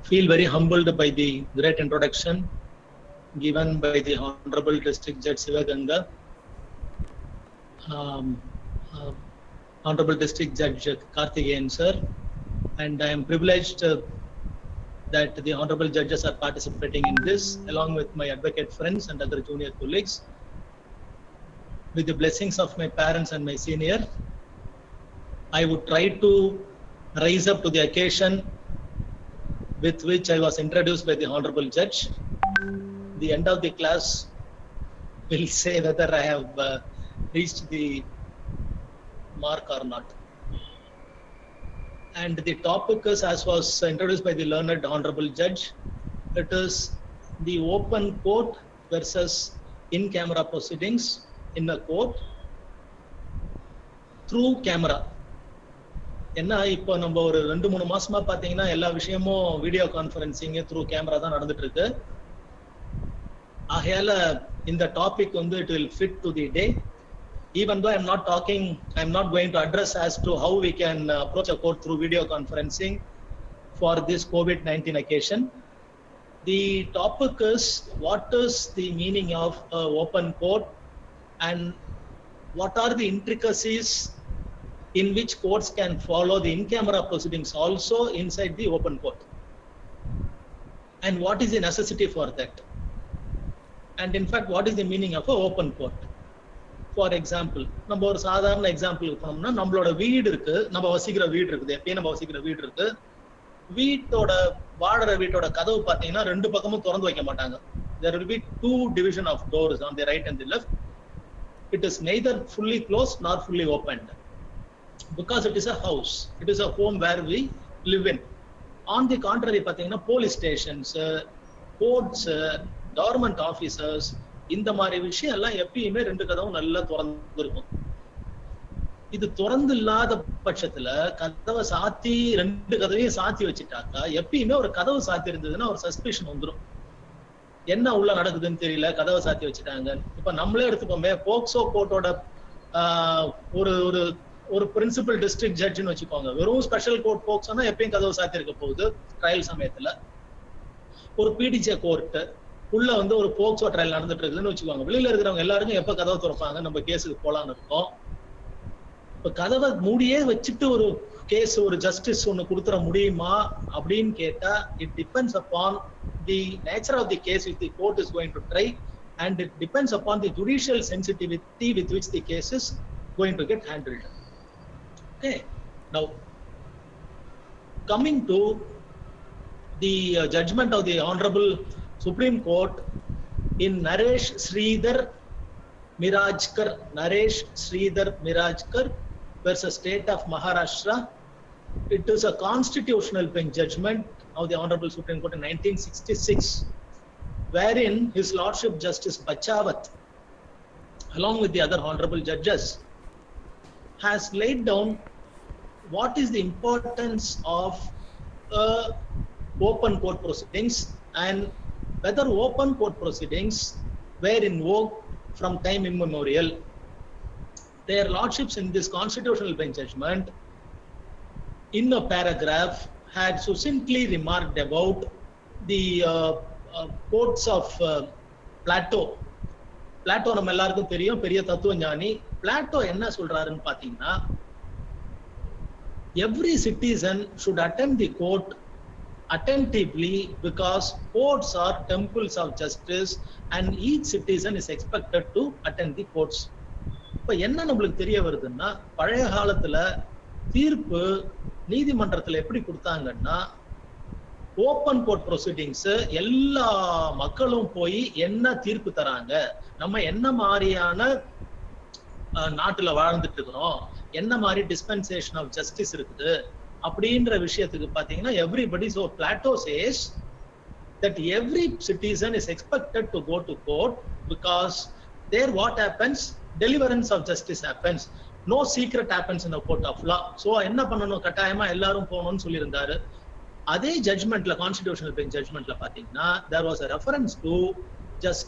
feel very humbled by the great introduction given by the Honorable District Judge Sivaganga, Honorable District Judge Karthikeyan sir, and I am privileged that the Honorable Judges are participating in this along with my advocate friends and other junior colleagues. With the blessings of my parents and my senior, I would try to rise up to the occasion with which I was introduced by the Honorable Judge. The end of the class will say whether I have reached the mark or not. And the topic is, as was introduced by the learned Honorable Judge, it is the open court versus in-camera proceedings in a court through camera. என்ன இப்போ நம்ம ஒரு 2-3 மாசமா பாத்தீங்கன்னா எல்லா விஷயமும் video conferencing through camera தான் நடந்துட்டு இருக்கு. ஆகையால இந்த டாபிக் வந்து it will fit to the day. Even though I'm not going to address as to how we can approach a court through video conferencing for this COVID-19 occasion. The topic is, what is the meaning of open court and what are the intricacies in which courts can follow the in-camera proceedings also inside the open court, and what is the necessity for that, and in fact what is the meaning of a open court. For example, நம்ம ஒரு சாதாரண example பண்ணோம்னா, நம்மளோட வீடு இருக்கு, நம்ம வசிக்கிற வீடு இருக்குது, எப்பயும் நம்ம வசிக்கிற வீடு இருக்கு. வீட்டோட வாடற வீட்டோட கதவு பாத்தீங்கன்னா ரெண்டு பக்கமும் திறந்து வைக்க மாட்டாங்க. There will be two division of doors on the right and the left. It is neither fully closed nor fully opened, because it is a house, it is a home where we live in. On the contrary, பாத்தீங்கன்னா police stations, courts, government officers, இந்த மாதிரி விஷயம் எல்லாம் எப்பயுமே ரெண்டு கதவும் நல்லா திறந்து இருக்கும். இது திறந்து இல்லாத பட்சத்துல கதவை சாத்தி ரெண்டு கதவையும் சாத்தி வச்சுட்டாக்கா, எப்பயுமே ஒரு கதவு சாத்தி இருந்ததுன்னா ஒரு சஸ்பிஷன் வந்துடும். என்ன உள்ள நடக்குதுன்னு தெரியல, கதவை சாத்தி வச்சுட்டாங்க. இப்ப நம்மளே எடுத்துப்போமே, போக்சோ கோர்ட்டோட ஒரு ஒரு ஒரு பிரின்சிபல் டிஸ்ட்ரிக்ட் ஜட்ஜ்னு வச்சுக்கோங்க. வெறும் ஸ்பெஷல் கோர்ட் போக்சோனா எப்பயும் கதவு சாத்தி இருக்க போகுது ட்ரையல் சமயத்துல. ஒரு பிடிஜே கோர்ட் உள்ள வந்து ஒரு போக்சோ ட்ரையல் நடந்துட்டு இருக்குதுன்னு வச்சுக்கோங்க. வெளியில இருக்கிறவங்க எல்லாருக்கும் எப்ப கதவை திறப்பாங்க, நம்ம கேஸுக்கு போலான்னு இருக்கோம். இப்ப கதவை மூடியே வச்சுட்டு ஒரு கேஸ், ஒரு ஜஸ்டிஸ் ஒண்ணு கொடுத்துட முடியுமா அப்படின்னு கேட்டா, it depends upon the nature of the case with the court is going to try, and it depends upon the judicial sensitivity with which the case is going to get handled. Okay, now coming to the judgment of the Honorable Supreme Court in Naresh Sridhar Mirajkar versus State of Maharashtra. It is a constitutional bench judgment of the Honorable Supreme Court in 1966, wherein His Lordship Justice Bachawat, along with the other honorable judges, has laid down what is the importance of open court proceedings and whether open court proceedings were in vogue from time immemorial. Their lordships in this constitutional bench judgment, in a paragraph, had succinctly remarked about the quotes of Plato. Plato நம்ம எல்லாருக்கும் தெரியும், பெரிய தத்துவ ஞானி. Plato என்ன சொல்றாருன்னு பாத்தீங்கன்னா, every citizen should attend the court attentively because courts are temples of justice and each citizen is expected to attend the courts. இப்ப என்ன நம்மளுக்கு தெரிய வருதுன்னா, பழைய காலத்துல தீர்ப்பு நீதிமன்றத்துல எப்படி கொடுத்தாங்கன்னா, ஓப்பன் கோர்ட் ப்ரொசீடிங்ஸ் எல்லா மக்களும் போய் என்ன தீர்ப்பு தராங்க, நம்ம என்ன மாதிரியான நாட்டுல வாழ்ந்துட்டு இருக்கிறோம், என்ன மாதிரி டிஸ்பென்சேஷன் ஆஃப் ஜஸ்டிஸ் இருக்குது அப்படின்ற விஷயத்துக்கு பாத்தீங்கன்னா everybody. So Plato says that every citizen is expected to go to court because there what happens, deliverance of justice happens, no secret happens in a court of law. So என்ன பண்ணணும், கட்டாயமா எல்லாரும் போகணும்னு சொல்லியிருந்தாரு. அதே ஜட்ஜ்மெண்ட்ல, கான்ஸ்டிடியூஷனல் பெஞ்ச் ஜட்ஜ்மெண்ட்ல பாத்தீங்கன்னா, there was a reference to just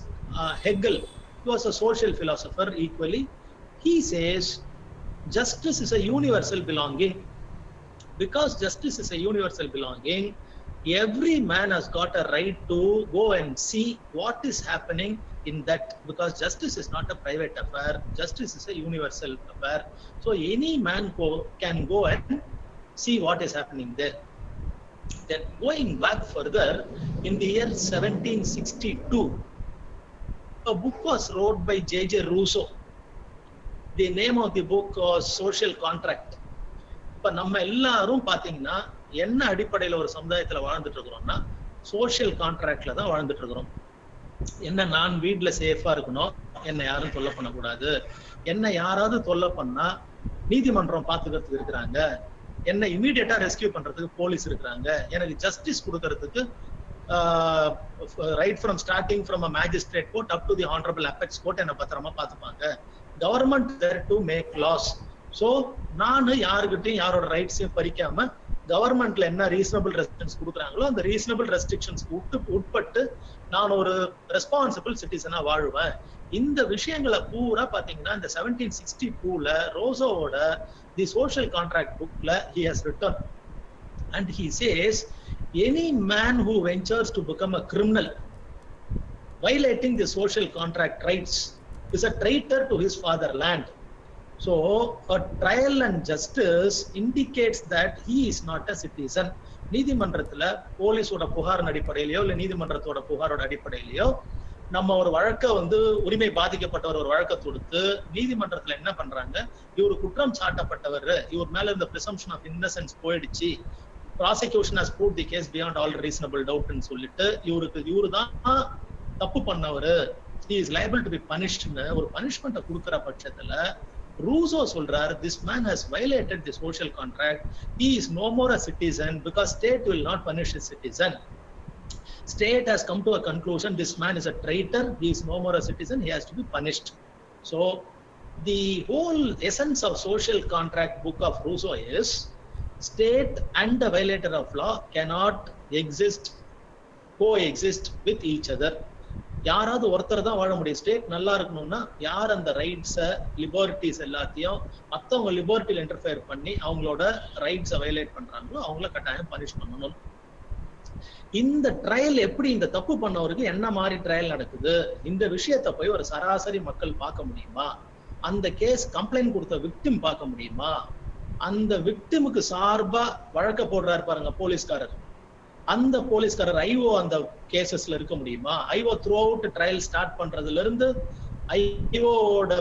Hegel. He was a social philosopher equally. He says justice is a universal belonging. Because justice is a universal belonging, every man has got a right to go and see what is happening in that, because justice is not a private affair, justice is a universal affair. So any man can go and see what is happening there. Then going back further, in the year 1762, a book was wrote by J.J. Rousseau. The name of the book was Social Contract. இப்ப நம்ம எல்லாரும் பாத்தீங்கன்னா என்ன அடிப்படையில ஒரு சமுதாயத்துல வாழ்ந்துட்டு இருக்கிறோம்னா social கான்ட்ராக்ட்ல தான் வாழ்ந்துட்டு இருக்கிறோம். என்ன, நான் வீட்டுல சேஃபா இருக்கணும், என்ன யாரும் தொல்லை பண்ணக்கூடாது, என்ன யாராவது தொல்லை பண்ணா நீதிமன்றம் பாத்துக்கிறதுக்கு இருக்கிறாங்க, என்ன இமீடியட்டா ரெஸ்கியூ பண்றதுக்கு போலீஸ் இருக்கிறாங்க, எனக்கு ஜஸ்டிஸ் கொடுக்கறதுக்கு right from starting from a magistrate court up to the honourable apex court என்ன பத்திரமா பாத்துப்பாங்க. Government there to make laws. So நானு யாருக்கிட்டையும் யாரோட ரைட்ஸையும் பறிக்காம கவர்மெண்ட்ல என்ன ரீசனபிள் ரெஸ்ட்ரிக்ஷன்ஸ் கொடுக்குறாங்களோ அந்த ரீசனபிள் ரெஸ்ட்ரிக்ஷன்ஸ்க்கு உட்பட்டு நான் ஒரு ரெஸ்பான்சிபிள் சிட்டிசனா வாழ்வேன். இந்த விஷயங்களை பூரா பாத்தீங்கன்னா இந்த 1762ல ரோசோவோட தி சோஷியல் கான்ட்ராக்ட் புக்ல he has written, and he says any man who ventures to become a criminal violating the social contract rights is a traitor to his fatherland. So a trial and justice indicates that he is not a citizen. நீதிமன்றத்துல போலீஸோட புகார் அடிப்படையிலயோ இல்ல நீதிமன்றத்தோட புகாரோட அடிப்படையிலயோ நம்ம ஒரு வழக்க உரிமை பாதிக்கப்பட்டவர் ஒரு வழக்க தொடுத்து நீதிமன்றத்துல என்ன பண்றாங்க, இவரு குற்றம் சாட்டப்பட்டவர், இவர் மேல இருந்த presumption of innocence போயிடுச்சு, prosecution has proved the case beyond all reasonable doubt ன்னு சொல்லிட்டு இவரு தான் தப்பு பண்ணவர், he is liable to be punished ன்னு ஒரு பனிஷ்மெண்ட்டை கொடுக்கிற பட்சத்துல Rousseau சொல்றார், this man has violated the social contract, he is no more a citizen because state will not punish a citizen. State has come to a conclusion, this man is a traitor, he is no more a citizen, he has to be punished. So the whole essence of social contract book of Rousseau is state and the violator of law cannot coexist with each other. யாராவது ஒருத்தர் தான் வாழ முடியும். State நல்லா இருக்கணும்னா யார் அந்த rights liberties எல்லாத்தையும் மத்தவங்க லிபர்ட்டில இன்டர்ஃபியர் பண்ணி அவங்களோட ரைட்ஸை வயலேட் பண்றாங்களோ அவங்கள கட்டாயம் பனிஷ் பண்ணணும். இந்த ட்ரையல் எப்படி, இந்த தப்பு பண்ணவருக்கு என்ன மாதிரி ட்ரையல் நடக்குது, இந்த விஷயத்த போய் ஒரு சராசரி மக்கள் பார்க்க முடியுமா, அந்த கேஸ் கம்ப்ளைண்ட் கொடுத்த விக்டிம் பார்க்க முடியுமா, அந்த விக்டிமுக்கு சார்பா வழக்க போடுறாரு பாருங்க போலீஸ்காரர், அந்த போலீஸ்காரர் ஐஓ அந்த கேசஸ்ல இருக்க முடியுமா, IO through out trial start பண்றதுல இருந்து ஐஓட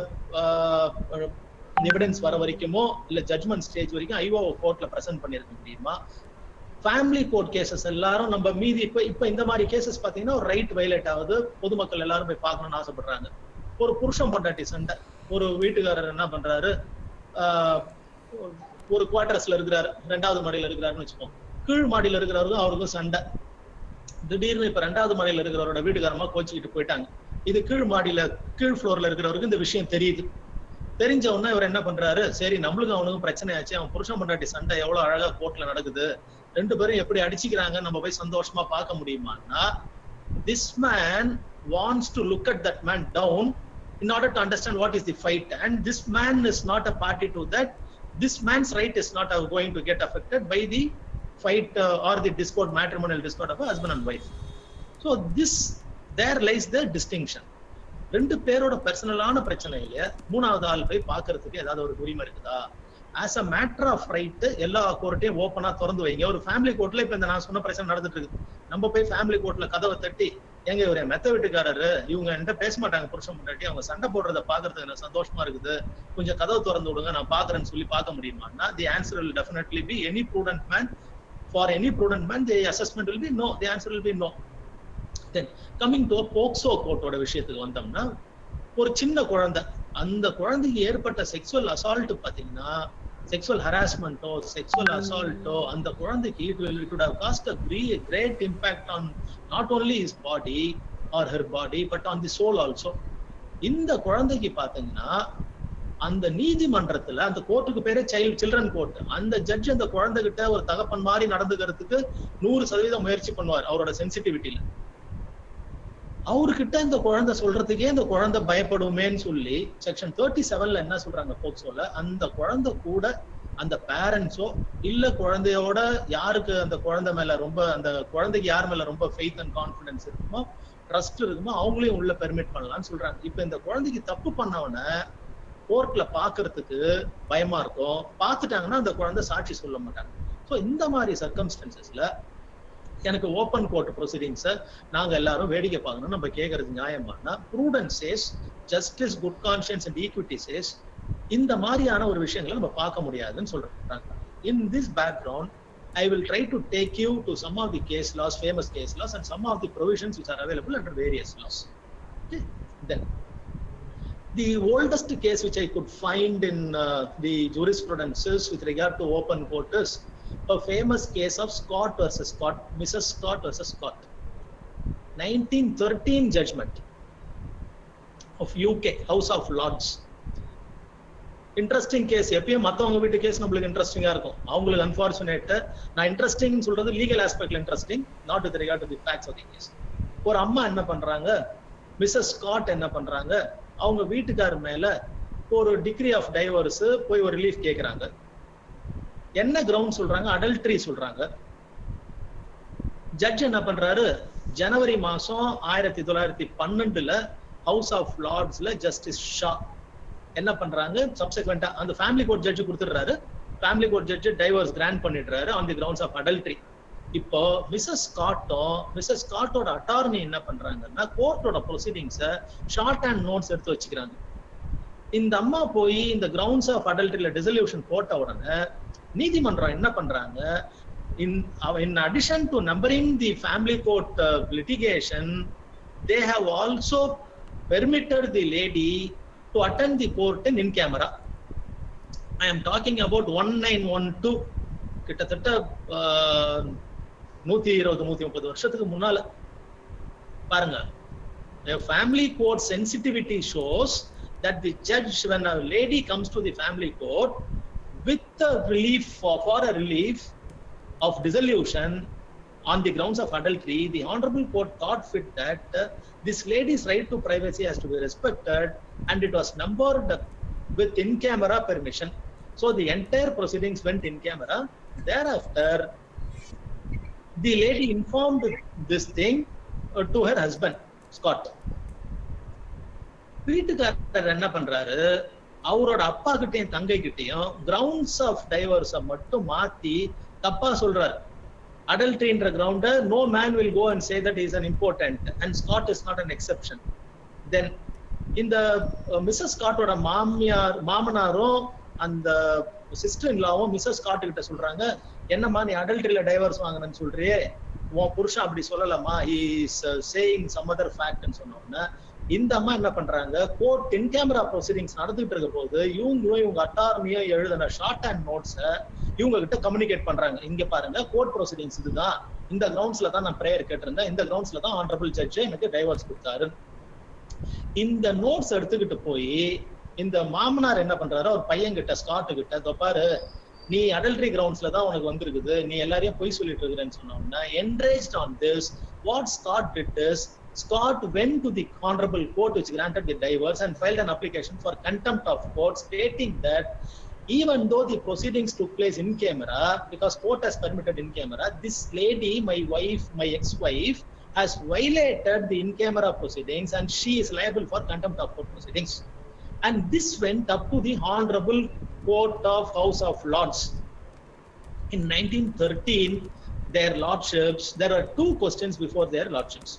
எவிடன்ஸ் வர வரைக்குமோ இல்ல ஜட்மெண்ட் ஸ்டேஜ் வரைக்கும் ஐஓ கோர்ட்ல பிரசன்ட் பண்ணிருக்க முடியுமா. ஃபேமிலி கோர்ட் கேசஸ் எல்லாரும் நம்ம மீதி இப்ப இந்த மாதிரி கேசஸ் பாத்தீங்கன்னா ஒரு ரைட் வயலேட் ஆகுது, பொதுமக்கள் எல்லாரும் போய் பார்க்கணும்னு ஆசைப்படுறாங்க. ஒரு புருஷன் பொண்டாட்டி சண்டை, ஒரு வீட்டுக்காரர் என்ன பண்றாரு, ஒரு குவார்டர்ஸ்ல இருக்கிறாரு, 2வது மாடியில இருக்கிறாருன்னு வச்சுக்கோங்க, கீழ் மாடியில இருக்கிறவருக்கும் அவருக்கும் சண்டை. திடீர்னு இப்ப 2வது மாடியில இருக்கிறவரோட வீட்டுக்காரமா கோச்சிக்கிட்டு போயிட்டாங்க. இது கீழ் ஃப்ளோர்ல இருக்கிறவருக்கு இந்த விஷயம் தெரியுது. தெரிஞ்ச உடனே இவர் என்ன பண்றாரு, சரி நம்மளுக்கும் அவனுக்கும் பிரச்சனை ஆச்சு, அவன் புருஷன் பொண்டாட்டி சண்டை எவ்வளவு அழகா கோர்ட்ல நடக்குது, 2 பேரும் எப்படி அடிச்சுக்கிறாங்க நம்ம போய் சந்தோஷமா பார்க்க முடியுமான்னா, this man wants to look at that man down in order to understand what is the fight, and this man is not a party to that. This man's right is not going to get affected by the fight or the discord, matrimonial discord of a husband and wife. So there lies the distinction. 2 பேரோட பர்சனலான பிரச்சனையில 3வது ஆள் போய் பார்க்கிறதுக்கு ஏதாவது ஒரு உரிமை இருக்குதா? As a matter of right எல்லா கோர்ட்டையும் ஓப்பனா திறந்து வைங்க. ஒரு ஃபேமிலி கோர்ட்ல இப்ப இந்த நான் சொன்ன பிரச்சனை நடந்துட்டு இருக்கு, நம்ம போய் ஃபேமிலி கோர்ட்ல கதவை தட்டி, எங்க இவரு மெத்த வீட்டுக்காரரு, இவங்க என்கிட்ட பேச மாட்டாங்க புருஷன் பொண்டாட்டி, அவங்க சண்டை போடுறத பாக்குறதுக்கு எனக்கு சந்தோஷமா இருக்குது, கொஞ்சம் கதவை திறந்து விடுங்க நான் பாக்குறேன்னு சொல்லி பார்க்க முடியுமான்னா, the answer will definitely be any prudent man. For any prudent man, the assessment will be no. The answer will be no. Then coming to POCSO கோர்ட்டோட விஷயத்துக்கு வந்தோம்னா, ஒரு சின்ன குழந்தை, அந்த குழந்தைக்கு ஏற்பட்ட செக்ஸுவல் அசால்ட் பாத்தீங்கன்னா, செக்ஸுவல் ஹராஸ்மெண்ட்டோ செக்ஸுவல் அசால்ட்டோ அந்த குழந்தைக்கு it would have caused a great impact on not only his body or her body but on the soul also. இந்த குழந்தைக்கு பாத்தீங்கன்னா அந்த நீதிமன்றத்துல, அந்த கோர்ட்டுக்கு பேரே சில்ட்ரன் கோர்ட், அந்த ஜட்ஜ் அந்த குழந்தை கிட்ட ஒரு தகப்பன் மாதிரி நடந்துக்கிறதுக்கு 100% முயற்சி பண்ணுவார் அவரோட சென்சிட்டிவிட்டியில. அவர்கிட்ட இந்த குழந்தை சொல்றதுக்கே இந்த குழந்தை பயப்படுமேன்னு சொல்லி செக்ஷன் 37ல என்ன சொல்றாங்க போக்சோல, அந்த குழந்தை கூட அந்த பேரண்ட்ஸோ இல்ல குழந்தையோட யாருக்கு அந்த குழந்தை மேல ரொம்ப, அந்த குழந்தைக்கு யார் மேல ரொம்ப ஃபெய்த் அண்ட் கான்பிடன்ஸ் இருக்குமோ, ட்ரஸ்ட் இருக்குமோ, அவங்களையும் உள்ள பெர்மிட் பண்ணலாம்னு சொல்றாங்க. இப்ப இந்த குழந்தைக்கு தப்பு பண்ணவன கோர்ட்ல பாக்குறதுக்கு பயமா இருக்கும். பார்த்துட்டாங்கன்னா அந்த குழந்தை சாட்சி சொல்ல மாட்டாங்க. ஸோ இந்த மாதிரி சர்க்கம்ஸ்டன்சஸ்ல எனக்கு ஓப்பன் கோர்ட் ப்ரொசீடிங்ஸை நாங்க எல்லாரும் வேடிக்கை பார்க்கணும். நம்ம கேட்கறது நியாயமானா, prudence says, justice, good conscience and equity says, இந்த மாதிரியான ஒரு விஷயங்களை நம்ம பார்க்க முடியாதுன்னு சொல்றாங்க. In this background I will try to take you to some of the case laws, famous case laws, and some of the provisions which are available under various laws. Okay. Then the oldest case which I could find in the jurisprudences with regard to open court is a famous case of Scott versus Scott, Mrs. Scott versus Scott, 1913 judgment of UK House of Lords. Interesting case. எப்பயும் மத்தவங்க வீட்டு case நம்மளுக்கு இன்ட்ரெஸ்டிங்கா இருக்கும், அவங்களுக்கு unfortunate. நான் interesting சொல்றது legal ஆஸ்பெக்ட்ல interesting, not with regard to the facts of the case. ஒரு அம்மா என்ன பண்றாங்க, மிஸ்ஸஸ் ஸ்காட் என்ன பண்றாங்க, அவங்க வீட்டுக்காரர் மேல ஒரு டிகிரி ஆஃப் டைவர்ஸ் போய் ஒரு ரிலீஃப் கேக்குறாங்க. என்ன கிரவுண்ட் சொல்றாங்க, அடல்ட்ரி சொல்றாங்க. ஜட்ஜ் என்ன பண்றாரு, ஜனவரி மாசம் 1912 ஹவுஸ் ஆஃப் லார்ட்ஸ்ல ஜஸ்டிஸ் ஷா என்ன பண்றாங்க, சப்சிக்வெண்டா அந்த ஃபேமிலி கோர்ட் ஜட்ஜ் கொடுத்துடுறாரு. Family court judge divorce grant பண்ணிடுறாரு on the grounds of adultery. இப்போ மிஸ்ஸஸ் ஸ்காட்டோட அட்டார்னி என்ன பண்றாங்கன்னா, கோர்ட்டோட ப்ரொசீடிங்ஸை ஷார்ட் அண்ட் நோட்ஸ் எடுத்து வச்சுக்கிறாங்க. இந்த அம்மா போய் இந்த கிரவுண்ட்ஸ் ஆஃப் அடல்ட்ரியில டிசல்யூஷன் போட்ட உடனே நீதிமன்றம் என்ன பண்றாங்க, in addition to numbering the family court litigation, they have also permitted the lady to attend the court in camera. I am talking about 1912, கிட்டத்தட்ட 120-130 வருஷத்துக்கு முன்னால. பாருங்க, a family court sensitivity shows that the judge, when a lady comes to the family court with a relief for a relief of dissolution on the grounds of adultery, the honorable court thought fit that this lady's right to privacy has to be respected, and it was numbered with in camera permission. So the entire proceedings went in camera. Thereafter, the lady informed this thing to her husband, Scott. வீட்டுக்காரர் என்ன பண்றாரு, அவரோட அப்பா கிட்டையும் தங்கை கிட்டையும் grounds of டைவர்ஸை மட்டும் மாத்தி தப்பா சொல்றாரு. Adultery ground, no man will go and say that he is an important, and Scott is not an exception. Then in the Mrs. Scott oda மாமனாரும் அந்த சிஸ்டர் இன் லாவும் மிஸ்ஸஸ் ஸ்காட் கிட்ட சொல்றாங்க, என்னம்மா நீ அடல்ட்ரியில டைவர்ஸ் வாங்கினு சொல்றியே, உன் புருஷன் அப்படி சொல்லலாமா, he is saying some other fact ன்னு சொன்னோம்னா, இந்த அம்மா என்ன பண்றாங்க, கோர்ட் இன் கேமரா ப்ரொசீடிங்ஸ் நடந்துட்டு இருக்க போது இவங்க அட்டார்னியோ எழுதின ஷார்ட் அண்ட் நோட்ஸ இவங்க கிட்ட கம்யூனிகேட் பண்றாங்க. இங்க பாருங்க, கோர்ட் ப்ரொசீடிங்ஸ் இதுதான், இந்த கிரவுண்ட்ஸ்ல தான் நான் பிரேயர் கேட்டிருந்தேன், இந்த கிரவுண்ட்ஸ்ல தான் ஆனரபிள் ஜட்ஜ் எனக்கு டைவர்ஸ் கொடுத்தாரு. இந்த நோட்ஸ் எடுத்துக்கிட்டு போய் இந்த மாமனார் என்ன பண்றாரு, ஒரு பையன் கிட்ட, ஸ்காட் கிட்ட, பாரு நீ அடல்ட்ரி கிரவுண்ட்ஸ்ல தான் உனக்கு வந்திருக்குது, நீ எல்லாரையும் பொய் சொல்லிட்டு இருக்கிறேன்னு சொன்னோம்னா, enraged on this, what Scott did is, Scott went to the honorable court which granted the divorce and filed an application for contempt of court, stating that even though the proceedings took place in camera, because court has permitted in camera, this lady, my wife, my ex-wife, has violated the in camera proceedings and she is liable for contempt of court proceedings. And this went up to the honorable court of House of Lords. In 1913, their lordships, there are two questions before their lordships.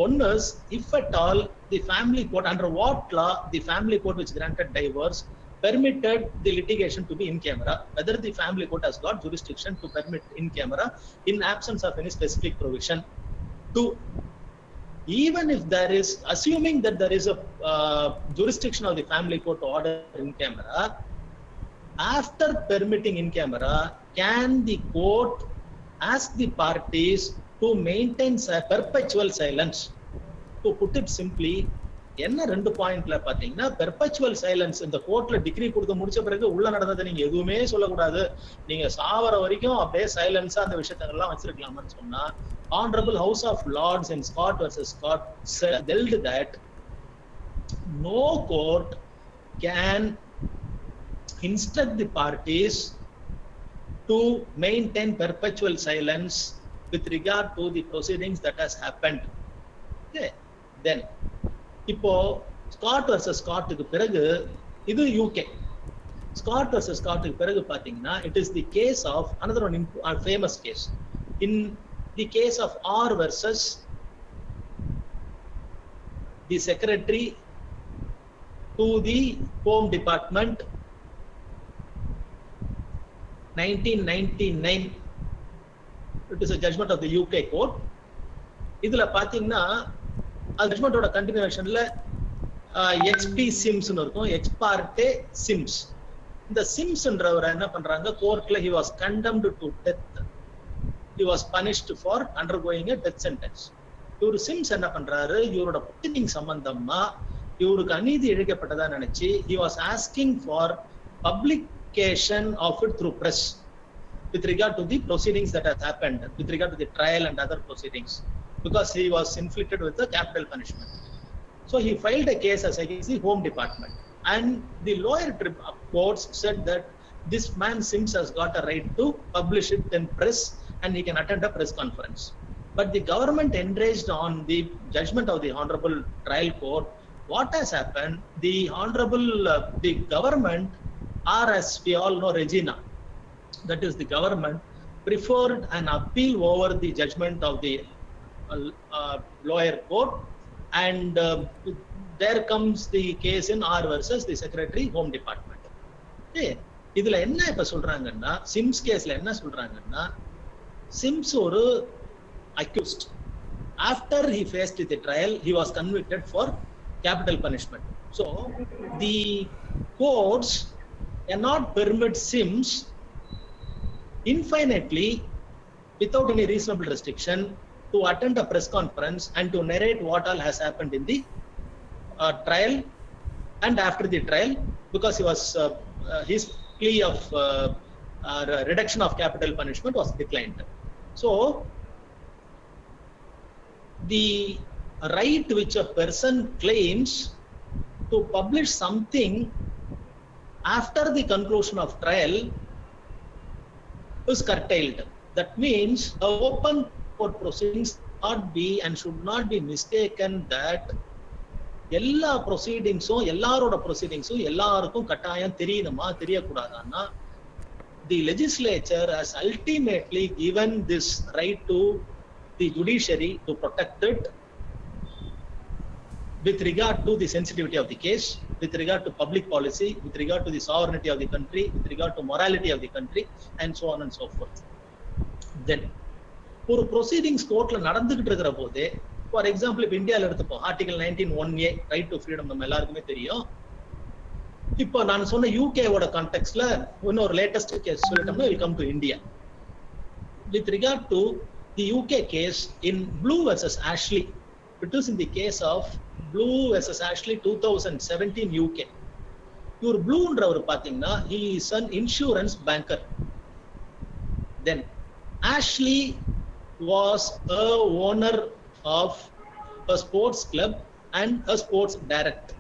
One is, if at all the family court, under what law the family court which granted divorce permitted the litigation to be in camera, whether the family court has got jurisdiction to permit in camera in absence of any specific provision. Two, even if there is, assuming that there is a jurisdiction of the family court to order in camera, after permitting in camera, can the court ask the parties to maintain perpetual silence? To put it simply, என்ன ரெண்டு பாயிண்ட்ல பாத்தீங்கன்னா, perpetual silence. இந்த கோர்ட்ல degree கொடுத்து முடிச்ச பிறகு உள்ள நடந்ததை நீங்க எதுவுமே சொல்லக்கூடாது, நீங்க சாவர வரைக்கும் அப்படியே சைலன்ஸா அந்த விஷயத்தெல்லாம் வச்சிருக்கலாம்னு சொன்னா, Honorable House of Lords in Scott versus Scott held that no court can instruct the parties to maintain perpetual silence with regard to the proceedings that has happened. Okay. Then இப்போ ஸ்காட் வர்சஸ் ஸ்காட்டுக்கு பிறகு இது UK. Scott versus ஸ்காட்டுக்கு பிறகு பாத்தீங்கன்னா it is the case of another one famous case. In the case of R versus the secretary to the Home Department 1999, it is a judgment of the UK court. இதுல பாத்தீங்கன்னா அது ஜட்மெண்டோட கண்டினியூஷன்ல XP Sims இருக்கும், X பார்ட்டே Sims. இந்த சிம்ஸ்ன்றவர் என்ன பண்றாங்க, கோர்ட்ல he was condemned to death, he was punished for undergoing a death sentence. இவரு Sims என்ன பண்றாரு, இவரோட புத்தினிங் சம்பந்தமா இவருக்கு அநீதி இழைக்கப்பட்டதா நினைச்சு he was asking for publication of it through press with regard to the proceedings that has happened, with regard to the trial and other proceedings, because he was inflicted with the capital punishment. So he filed a case as against the Home Department, and the lawyer courts said that this man Sims has got a right to publish it in press and he can attend a press conference. But the government enraged on the judgment of the honorable trial court. What has happened, the honorable the government, or as we all know Regina, that is the government, preferred an appeal over the judgment of the lawyer court, and there comes the case in R versus the Secretary Home Department. இதுல என்ன இப்ப சொல்றாங்கன்னா, Sims கேஸ்ல என்ன சொல்றாங்கன்னா, Sims ஒரு accused. After he faced the trial, he was convicted for capital punishment. So the courts cannot permit Sims infinitely, without any reasonable restriction, to attend a press conference and to narrate what all has happened in the trial and after the trial, because he was his plea of reduction of capital punishment was declined. So the right which a person claims to publish something after the conclusion of trial is curtailed. That means a open court proceedings not be and should not be mistaken that எல்லா ப்ரொசீடிங்ஸும் எல்லாரோட ப்ரொசீடிங்ஸும் எல்லாருக்கும் கட்டாயம் தெரியணுமா தெரியக்கூடாதான்னா, the legislature has ultimately given this right to the judiciary to protect it with regard to the sensitivity of the case, with regard to public policy, with regard to the sovereignty of the country, with regard to morality of the country, and so on and so forth. Then ஒரு proceedings கோர்ட்ல நடந்துகிட்டு இருக்கிற போதே, for example இப்ப இந்தியாவில் எடுத்துப்போம், article 19(1)A right to freedom நம்ம எல்லாருக்குமே தெரியும். இப்போ நான் சொன்ன யூகேவோட கான்டெக்ட்ல இன்னொரு லேட்டஸ்ட் கேஸ் சொல்லிட்டோம்னா will come to India. With regard to the UK case in Blue versus Ashley, it is in the case of Blue versus Ashley 2017 UK. இவர் ப்ளூன்றவர் பாத்தீங்கன்னா he is an insurance banker. Then Ashley was a owner of a sports club and a sports director.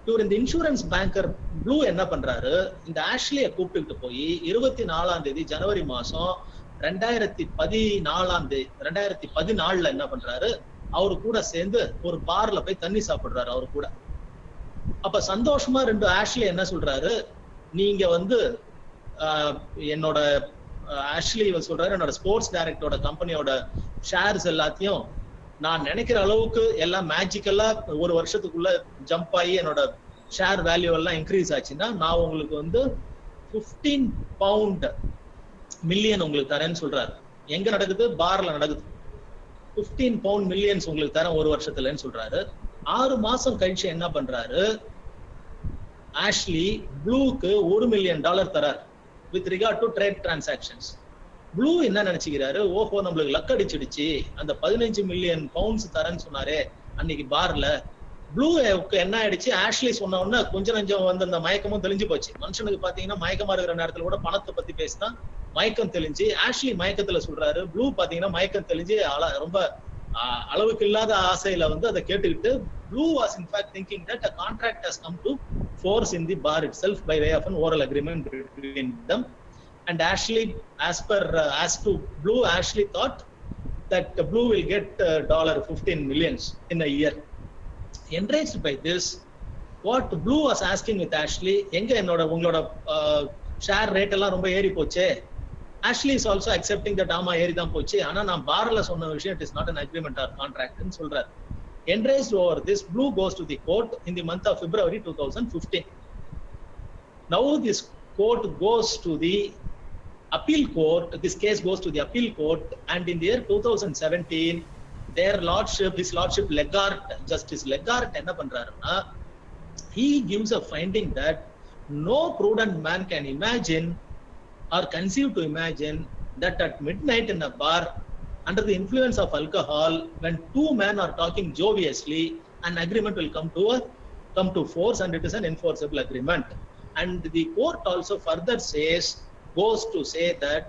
இவர் இந்த insurance banker blue என்ன பண்றாரு, இந்த ஆஷ்லியை கூப்பிட்டு போய் 24ஆம் தேதி ஜனவரி மாசம் 2014 என்ன பண்றாரு, அவரு கூட சேர்ந்து ஒரு பார்ல போய் தண்ணி சாப்பிடுறாரு அவரு கூட. அப்ப சந்தோஷமா ரெண்டு ஆஷ்லி என்ன சொல்றாரு, நீங்க வந்து என்னோட ஆஷ்லி சொல்றாரு, என்னோட ஸ்போர்ட்ஸ் டைரக்டரோட கம்பெனியோட ஷேர்ஸ் எல்லாத்தையும் நான் நினைக்கிற அளவுக்கு எல்லாம் மேஜிக்கலா ஒரு வருஷத்துக்குள்ள ஜம்ப் ஆகி என்னோட ஷேர் வேல்யூ எல்லாம் இன்க்ரீஸ் ஆச்சுன்னா நான் உங்களுக்கு வந்து 15 மில்லியன் உங்களுக்கு தரேன்னு சொல்றாரு. எங்க நடக்குது, பார்ல நடக்குது. 15 மில்லியன்ஸ் உங்களுக்கு தரேன் ஒரு வருஷத்துலன்னு சொல்றாரு. 6 மாசம் கழிச்சு என்ன பண்றாரு, ஆஷ்லி ப்ளூக்கு $1 மில்லியன் தரார் with regard to trade transactions. Blue என்ன நினைச்சுக்கிறாரு, ஓஹோ நம்மளுக்கு லக் அடிச்சிடுச்சு, அந்த 15 மில்லியன் பவுண்ட்ஸ் தரேன்னு சொன்னாரே அன்னைக்கு பார்ல. ப்ளூ என்ன ஆயிடுச்சு, ஆஷ்லி சொன்ன உடனே கொஞ்சம் நஞ்சம் வந்து அந்த மயக்கமும் தெளிஞ்சு போச்சு. மனுஷனுக்கு பாத்தீங்கன்னா மயக்கமா இருக்கிற நேரத்துல கூட பணத்தை பத்தி பேசினா மயக்கம் தெளிஞ்சு, ஆஷ்லி மயக்கத்துல சொல்றாரு, ப்ளூ பாத்தீங்கன்னா மயக்கம் தெளிஞ்சு ரொம்ப அளவுக்கு இல்லாத ஆசையில வந்து அதை கேட்டுக்கிட்டு, blue was in fact thinking that a contract has come to force in the bar itself by way of an oral agreement between them. And Ashley, as to Blue, Ashley thought that the Blue will get $15 million in a year. Enraged by this, what Blue was asking with Ashley, எங்க என்னோட உங்களோட share rate எல்லாம் ரொம்ப ஏறி போச்சே. Ashley is also accepting that ஆமா ஏறி தான் போச்சு, ஆனா நான் பார்ல சொன்ன விஷயம் it is not an agreement or contract ன்னு சொல்றாரு. Enraged over this, Blue goes to the court in the month of February 2015. Now this court goes to the appeal court. This case goes to the appeal court, and in the year 2017, his lordship Legart, Justice Legart, enna பண்றாருன்னா, he gives a finding that no prudent man can imagine or conceive to imagine that at midnight in a bar, under the influence of alcohol, when two men are talking joviously, an agreement will come to force, and it is an enforceable agreement. And the court also further goes to say that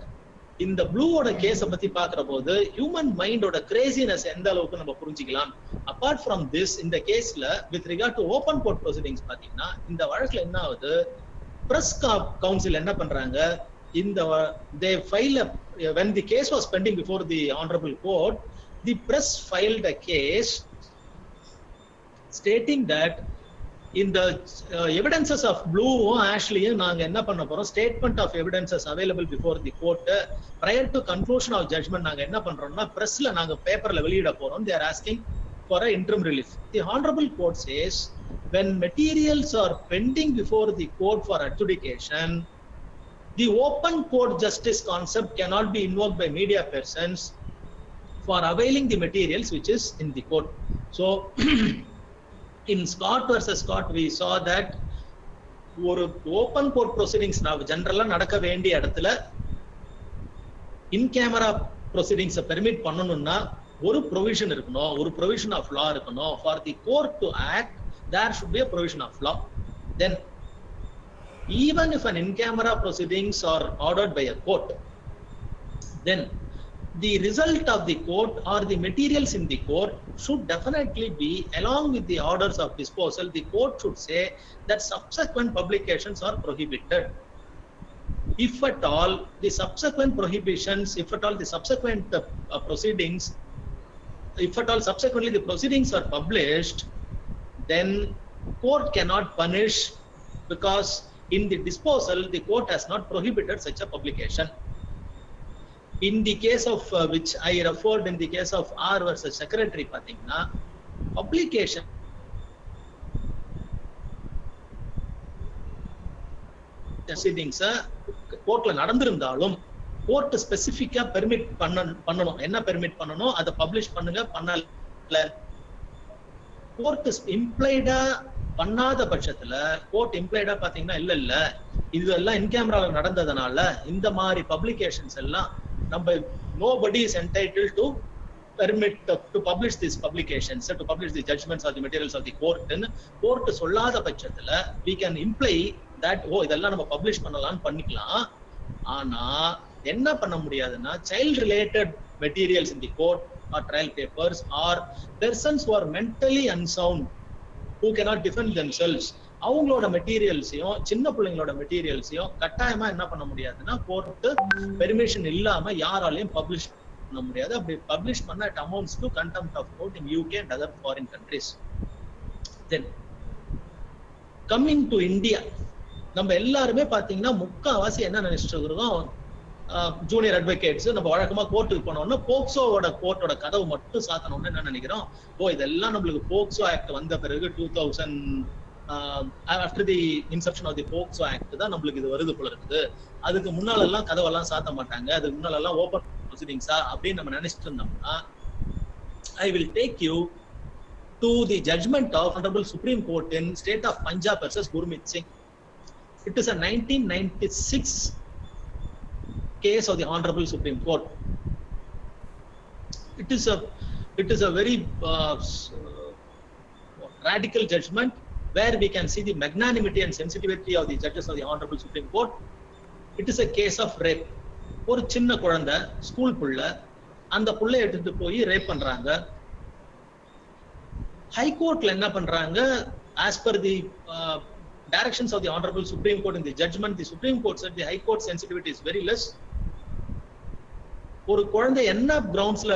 in the Blue oda case பத்தி பார்க்கிறபோது human mind oda craziness எந்த அளவுக்கு நம்ம புரிஞ்சிக்கலாம். Apart from this, in the caseல with regard to open court proceedings பாத்தீங்கன்னா, இந்த வழக்குல என்ன ஆகுது, press council என்ன பண்றாங்க, they file when the case was pending before the honorable court, the press filed a case stating that in the evidences of Blue Ashley நாங்க என்ன பண்ண போறோம், statement of evidences available before the court prior to conclusion of judgment நாங்க என்ன பண்றோம்னா பிரஸ்ல நாங்க பேப்பர்ல வெளியிட போறோம். They are asking for an interim relief. The honorable court says when materials are pending before the court for adjudication, the open court justice concept cannot be invoked by media persons for availing the materials which is in the court. So in Scott versus Scott, we saw that ஒரு open court proceedings ஜெனரலா நடக்க வேண்டிய இடத்துல இன் camera proceedings permit பண்ணணும்னா ஒரு provision இருக்கணும், ஒரு provision of law இருக்கணும். For the court to act there should be a provision of law. Then even if an in camera proceedings are ordered by a court, then the result of the court or the materials in the court should definitely be along with the orders of disposal. The court should say that subsequent publications are prohibited. If at all the subsequent prohibitions, if at all the subsequent proceedings, if at all subsequently the proceedings are published, then court cannot punish, because in the disposal the court has not prohibited such a publication. In the case of which I referred, in the case of R versus Secretary pathina, publication proceedings கோர்ட்ல நடந்திருந்தாலும் court ஸ்பெசிபிக்கா permit பண்ணணும். என்ன permit பண்ணணும், அதை publish பண்ணுங்க, பண்ணல. Court இம்ப்ளைடா பண்ணாத பட்சத்துல court இம்ப்ளைடா பாத்தீங்கன்னா இல்ல இதெல்லாம் இன் கேமரால நடந்ததுனால இந்த மாதிரி பப்ளிகேஷன்ஸ் எல்லாம் நம்ம nobody is entitled to permit to publish these publications, to publish the judgments or the materials of the court. Court சொல்லாத பட்சத்துல we can imply that இதெல்லாம் நம்ம பப்ளிஷ் பண்ணலாம்னு பண்ணிக்கலாம். ஆனா என்ன பண்ண முடியாதுன்னா child related materials in the court or trial papers or persons who are mentally unsound who cannot defend themselves, அவங்களோட மெட்டீரியல்ஸையும் சின்ன பிள்ளைங்களோட மெட்டீரியல்ஸையும் கட்டாயமா என்ன பண்ண முடியாதுன்னா கோர்ட் பெர்மிஷன் இல்லாம யாராலையும் பப்ளிஷ் பண்ண முடியாது. அப்படி பப்ளிஷ் பண்ண it amounts to contempt of court in UK and other foreign countries. Then coming to India, நம்ம எல்லாருமே பாத்தீங்கன்னா முக்காவாசி என்ன நினைச்சிட்டு இருக்கிறோம், ஜூனியர் அட்வொகேட்ஸ் நம்ம வழக்கமா கோர்ட்டுக்கு போனோம்னா போக்சோவோட கோர்ட்டோட கதவு மட்டும் சாத்தணும்னு என்ன நினைக்கிறோம், இதெல்லாம் நம்மளுக்கு போக்சோ ஆக்ட் வந்த பிறகு 2000 after the inception of the POCSO Act தான் நம்மளுக்கு இது வருது போல இருக்குது. அதுக்கு முன்னால எல்லாம் கதவெல்லாம் சாத்த மாட்டாங்க, அதுக்கு முன்னால எல்லாம் ஓபன் ப்ரொசீடிங்ஸா அப்படின்னு நம்ம நினைச்சிட்டு இருந்தோம்னா, I will take you to the judgment of Honorable Supreme Court in State of Punjab versus Gurmeet Singh. It is a 1996 case of the Honorable Supreme Court. It is a very radical judgment where we can see the magnanimity and sensitivity of the judges of the Honorable Supreme Court. It is a case of rape. ஒரு சின்ன குழந்தை school புள்ள, அந்த புள்ளைய எடுத்துட்டு போய் rape பண்றாங்க. High கோர்ட்ல என்ன பண்றாங்க, as per the directions of the Honorable Supreme Court in the judgment, the Supreme Court said the High Court sensitivity is very less. ஒரு குழந்தை என்ன கிரவுண்ட்ஸ்ல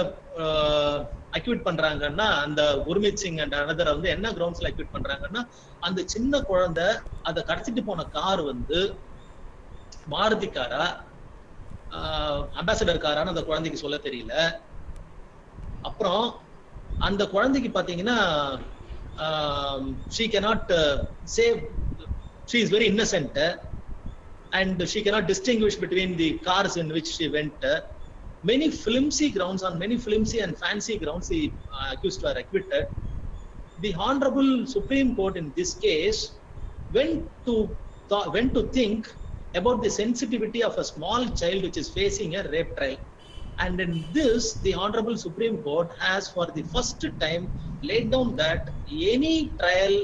அக்யூட் பண்றாங்கன்னா, அந்த குர்மீத் சிங் அண்ட் அனதர் வந்து என்ன கிரவுண்ட்ஸ்ல அக்யூட் பண்றாங்கன்னா, அந்த சின்ன குழந்தை அதை கடத்திட்டு போன கார் வந்து மாருதி காரா அம்பாசிடர் காரான்னு அந்த குழந்தைக்கு சொல்ல தெரியல. அப்புறம் அந்த குழந்தைக்கு பாத்தீங்கன்னா she cannot say, she is very innocent and she cannot distinguish between the cars in which she went. Many flimsy grounds, on many flimsy and fancy grounds, the accused were acquitted. The Honorable Supreme Court in this case went to think about the sensitivity of a small child which is facing a rape trial. And in this, the Honorable Supreme Court has for the first time laid down that any trial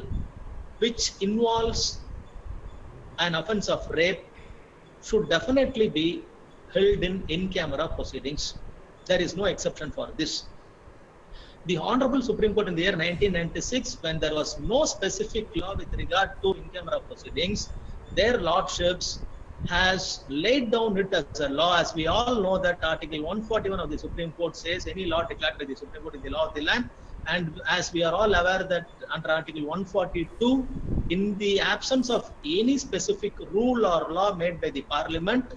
which involves an offense of rape should definitely be held in camera proceedings. There is no exception for this. The Honorable Supreme Court in the year 1996, when there was no specific law with regard to in camera proceedings, their lordships has laid down it as a law. As we all know that Article 141 of the Supreme Court says any law declared by the Supreme Court is the law of the land. And as we are all aware that under Article 142, in the absence of any specific rule or law made by the Parliament,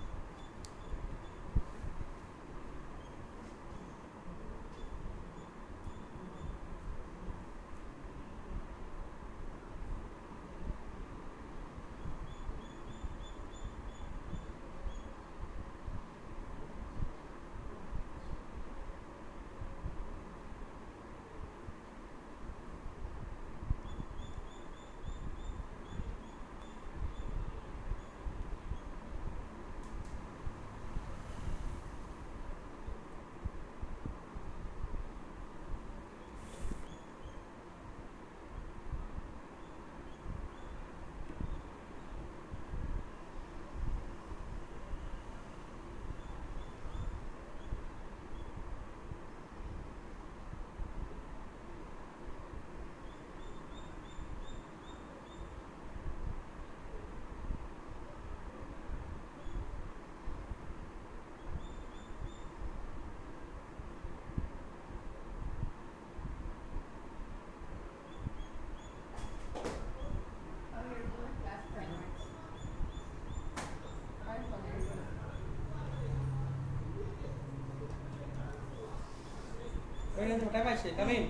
time ஆச்சு. come in.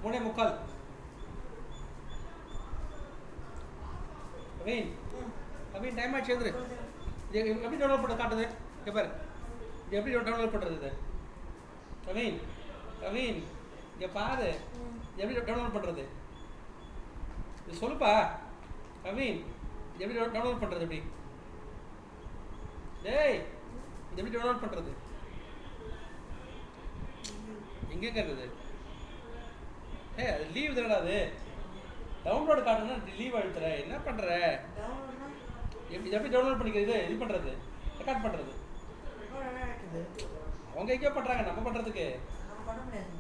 3:45. come in time ஆச்சு. எழுதுரு. இது எப்படி download பண்ண காட்டுது? இங்க பாரு. இது எப்படி டவுன்லோட் பண்றது இது? come in. இங்க பாரு. எப்படி டவுன்லோட் பண்றது? இது சொல்லுப்பா. come in. எப்படி டவுன்லோட் பண்றது எப்படி? டேய். இது எப்படி டவுன்லோட் பண்றது? எங்கே இருக்கிறது? அது லீவ் தானடா அது. டவுன்லோட் காட்டணும்னா லீவ் அழுத்துற. என்ன பண்ற? இது எப்படி டவுன்லோட் பண்ணிக்கிறது? இது பண்றது, ரெக்கார்ட் பண்றது. அவங்க எங்கேயோ பண்றாங்க, நம்ம பண்றதுக்கு பண்ண முடியாது.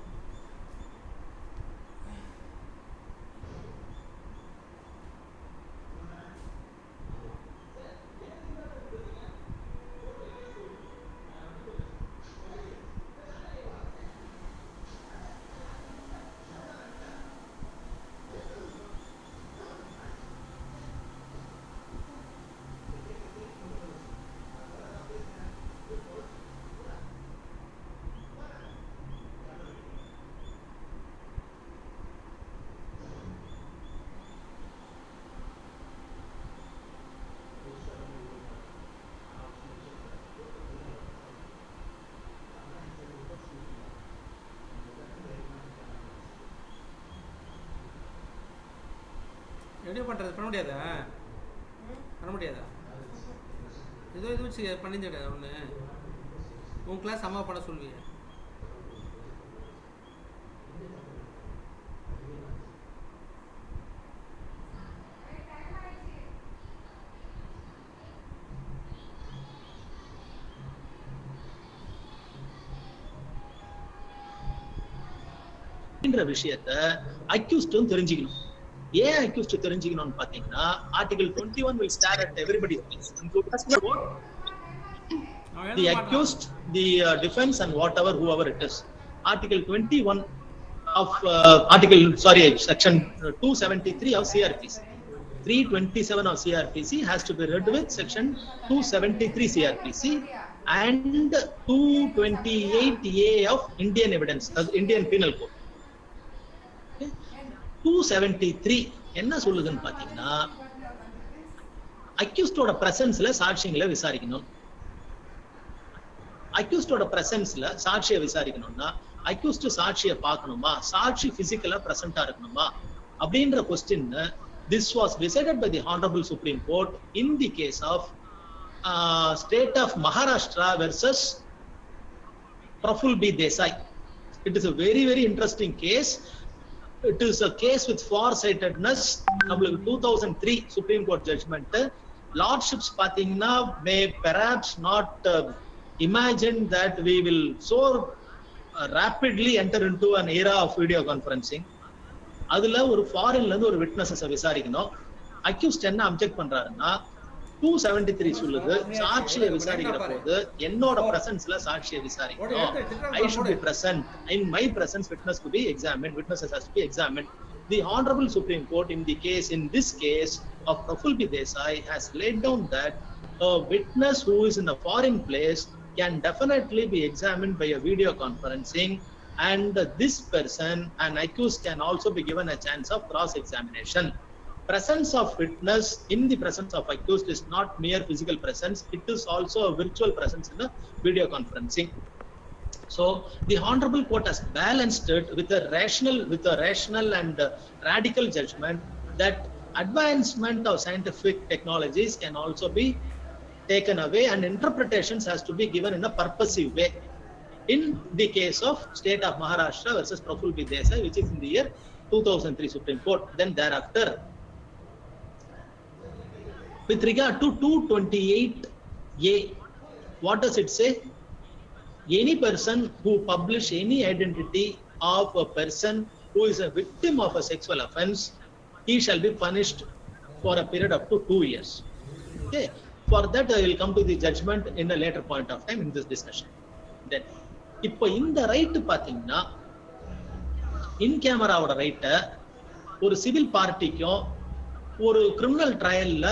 எப்படி பண்ணுறது? பண்ண முடியாதா? பண்ண முடியாதா? ஏதோ இது வச்சு பண்ணிந்தட ஒன்று. உன் கிளாஸ் அம்மா பண்ண சொல்லுவீங்க. விஷயத்தை அக்யூஸ்டும் தெரிஞ்சுக்கணும். ஏன் அக்யூஸ்ட் தெரிஞ்சுக்கணும்னு பாத்தீங்கன்னா article 21 will stare at everybody's face, including the accused, the defense and whoever it is. Article 21 of section 273 of CRPC. 327 of CRPC has to be read with section 273 CRPC and 228A of Indian evidence, Indian Penal Code. 273 என்ன சொல்லுதுன்னு பாத்தீங்கன்னா அக்யூஸ்டோட பிரசன்ஸ்ல சாட்சியங்களை விசாரிக்கணும். அக்யூஸ்டோட பிரசன்ஸ்ல சாட்சியை விசாரிக்கணும்னா accused சாட்சியை பார்க்கணுமா, சாட்சி பிசிக்கலா பிரசன்டா இருக்கணுமா அப்படின்ற question this was decided by the Honorable Supreme Court in the case of state of Maharashtra versus Praful B. Desai. It is a very, very interesting case. It is a case with far-sightedness. 2003 Supreme Court judgment. Lordships pathina may perhaps not imagine that we will so rapidly enter into an era of video conferencing. அதுல ஒரு ஃபாரின்ல இருந்து ஒரு witnesses விசாரிக்கணும். Accused என்ன object பண்றாருன்னா 273 சொல்லுது சாட்சியை விசாரிக்கிற போது என்னோட பிரசன்ஸ்ல சாட்சியை விசாரிக்கணும். I should be present. In my presence witness to be examined, witnesses has to be examined. The Honorable Supreme Court in this case of Praful B. Desai has laid down that a witness who is in a foreign place can definitely be examined by a video conferencing, and this person, an accused, can also be given a chance of cross-examination. Presence of witness in the presence of accused is not mere physical presence, it is also a virtual presence in the video conferencing. So the Honorable Court has balanced it with a rational and radical judgment that advancement of scientific technologies can also be taken away and interpretations has to be given in a purposive way. In the case of state of Maharashtra versus Praful B. Desai, which is in the year 2003 Supreme Court. Then thereafter, with regard to 228A, what does it say? Any person who publish any identity of a person who is a victim of a sexual offense, he shall be punished for a period up to 2 years. Okay. For that, I will come to the judgment in a later point of time in this discussion. Then, இப்போ இந்த right பாத்தீங்கன்னா இன் கேமராவோட ரைட்ட ஒரு civil பார்ட்டிக்கும் ஒரு criminal ட்ரையல்ல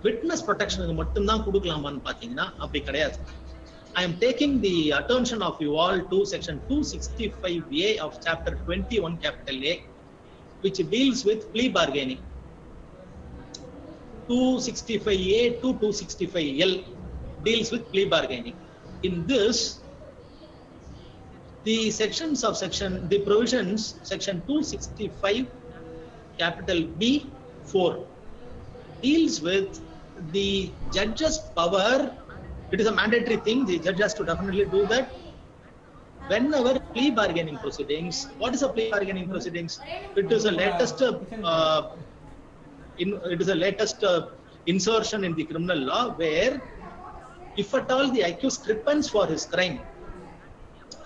witness ப்ரொடெக்ஷனுக்கு மட்டும்தான் கொடுக்கலாமான்னு பாத்தீங்கன்னா அப்படி கிடையாது. I am taking the attention of you all to section 265A of chapter 21 capital A, which deals with plea bargaining. 265A to 265L deals with plea bargaining. In this, the provisions, section 265 capital B4 deals with the judge's power. It is a mandatory thing. The judge has to definitely do that. Whenever plea bargaining proceedings, what is a plea bargaining proceedings? It is a latest insertion in the criminal law where if at all the accused repents for his crime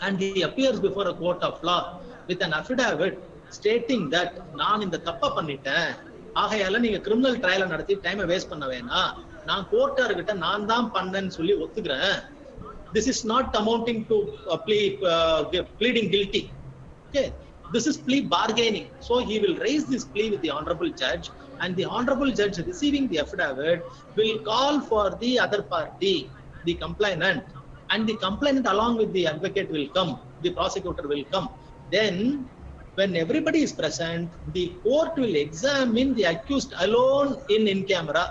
and he appears before a court of law with an affidavit stating that நான் இந்த தப்ப பண்ணிட்டேன், ஆகையால நீங்க criminal ட்ரையல நடத்தி டைமை waste பண்ண வேணாம், நான் கோர்ட்டார்கிட்ட நான் தான் பண்ணேன்னு சொல்லி ஒத்துக்கிறேன். This is not amounting to pleading guilty. Okay, this is plea bargaining. So he will raise this plea with the honorable judge, and the honorable judge receiving the affidavit will call for the other party, the complainant, and the complainant along with the advocate will come, the prosecutor will come. Then when everybody is present, the court will examine the accused alone in camera.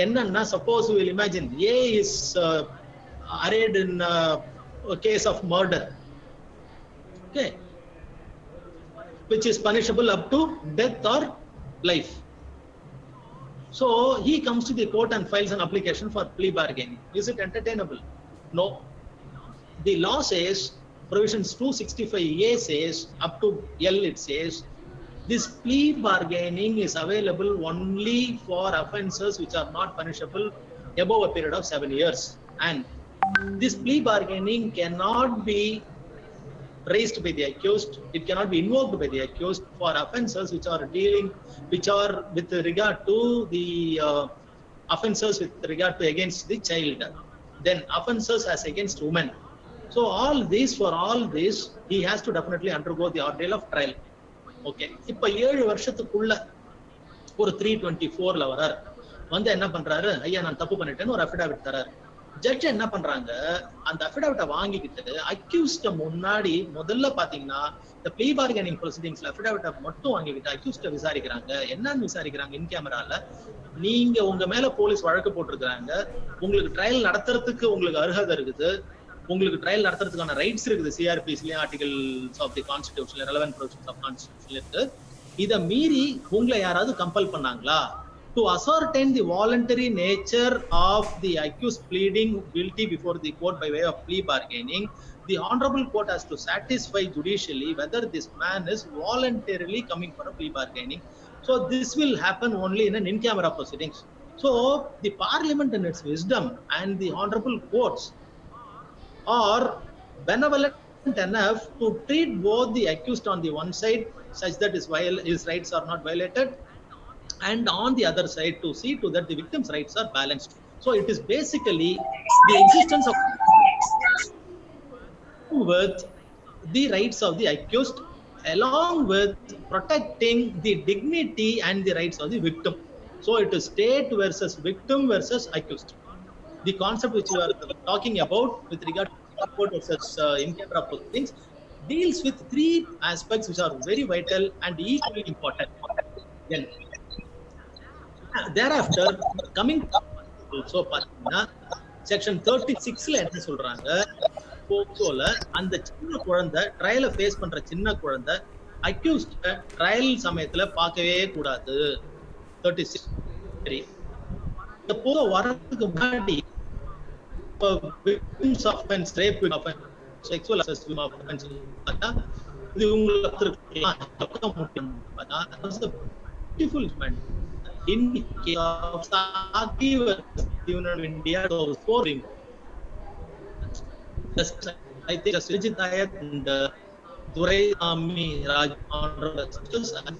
Enna, suppose we will imagine A is arraigned in a case of murder, okay, which is punishable up to death or life. So he comes to the court and files an application for plea bargaining. Is it entertainable? No. The law says, provisions 265A says, up to L it says, this plea bargaining is available only for offences which are not punishable above a period of 7 years. And this plea bargaining cannot be raised by the accused, it cannot be invoked by the accused for offences which are with regard to the offences with regard to against the child, then offences as against women. So for all this he has to definitely undergo the ordeal of trial. Okay, இப்ப 7 வருஷத்துக்குள்ள ஒரு 324ல வராரு, வந்து என்ன பண்றாரு, ஐயா நான் தப்பு பண்ணிட்டேன்னு ஒரு அஃபிடவிட் தராரு. ஜட்ஜ் என்ன பண்றாங்க, அந்த அஃபிடவிட்டை வாங்கிக்கிட்டு அக்யூஸ்ட முன்னாடி முதல்ல பாத்தீங்கன்னா இந்த ப்ளீ பார்கெனிங் ப்ரொசீடிங்ஸ்ல அஃபிடவிட்டை மட்டும் வாங்கிக்கிட்டு அக்யூஸ்ட விசாரிக்கிறாங்க. என்னன்னு விசாரிக்கிறாங்க, இன் கேமரால நீங்க உங்க மேல போலீஸ் வழக்கு போட்டிருக்காங்க, உங்களுக்கு ட்ரையல் நடத்துறதுக்கு உங்களுக்கு அருகதை இருக்குது, உங்களுக்கு ட்ரையல் நடத்துறதுக்கான ரைட்ஸ் இருக்குது, சிஆர்பிஸ்லயும் ஆர்டிகல்ஸ் ஆஃப் தி கான்ஸ்டிடியூஷன்ல ரெலவென்ட் ப்ரொவிஷன்ஸ் ஆஃப் கான்ஸ்டிடியூஷன்ல இருக்கு. இத மீறி உங்களை யாராவது கம்பல் பண்ணாங்களா? To ascertain the voluntary nature of the accused pleading guilty before the court by way of plea bargaining, the honorable court has to satisfy judicially whether this man is voluntarily coming for a plea bargaining. So this will happen only in an in-camera proceedings. So the parliament in its wisdom and the honorable courts are benevolent enough to treat both the accused on the one side such that his rights are not violated, and on the other side to see to that the victim's rights are balanced. So it is basically the existence of with the rights of the accused along with protecting the dignity and the rights of the victim. So it is state versus victim versus accused. The concept which we are talking about with regard to court versus in-camera proceedings deals with three aspects which are very vital and equally important. Then thereafter coming also பாத்தீங்கன்னா section 36ல என்ன சொல்றாங்க, போக்சோல அந்த சின்ன குழந்தை ட்ரையலை face பண்ற சின்ன குழந்தை accused trial சமயத்துல பார்க்கவே கூடாது. 36 சரி, இந்த போக வரதுக்கு முன்னாடி victims of offense, rape offense, sexual assault offense இது உங்களுக்கு beautiful man in case of Saki versus Union of India, those four things. I think Srijit Ayat and Durai Ami Raj and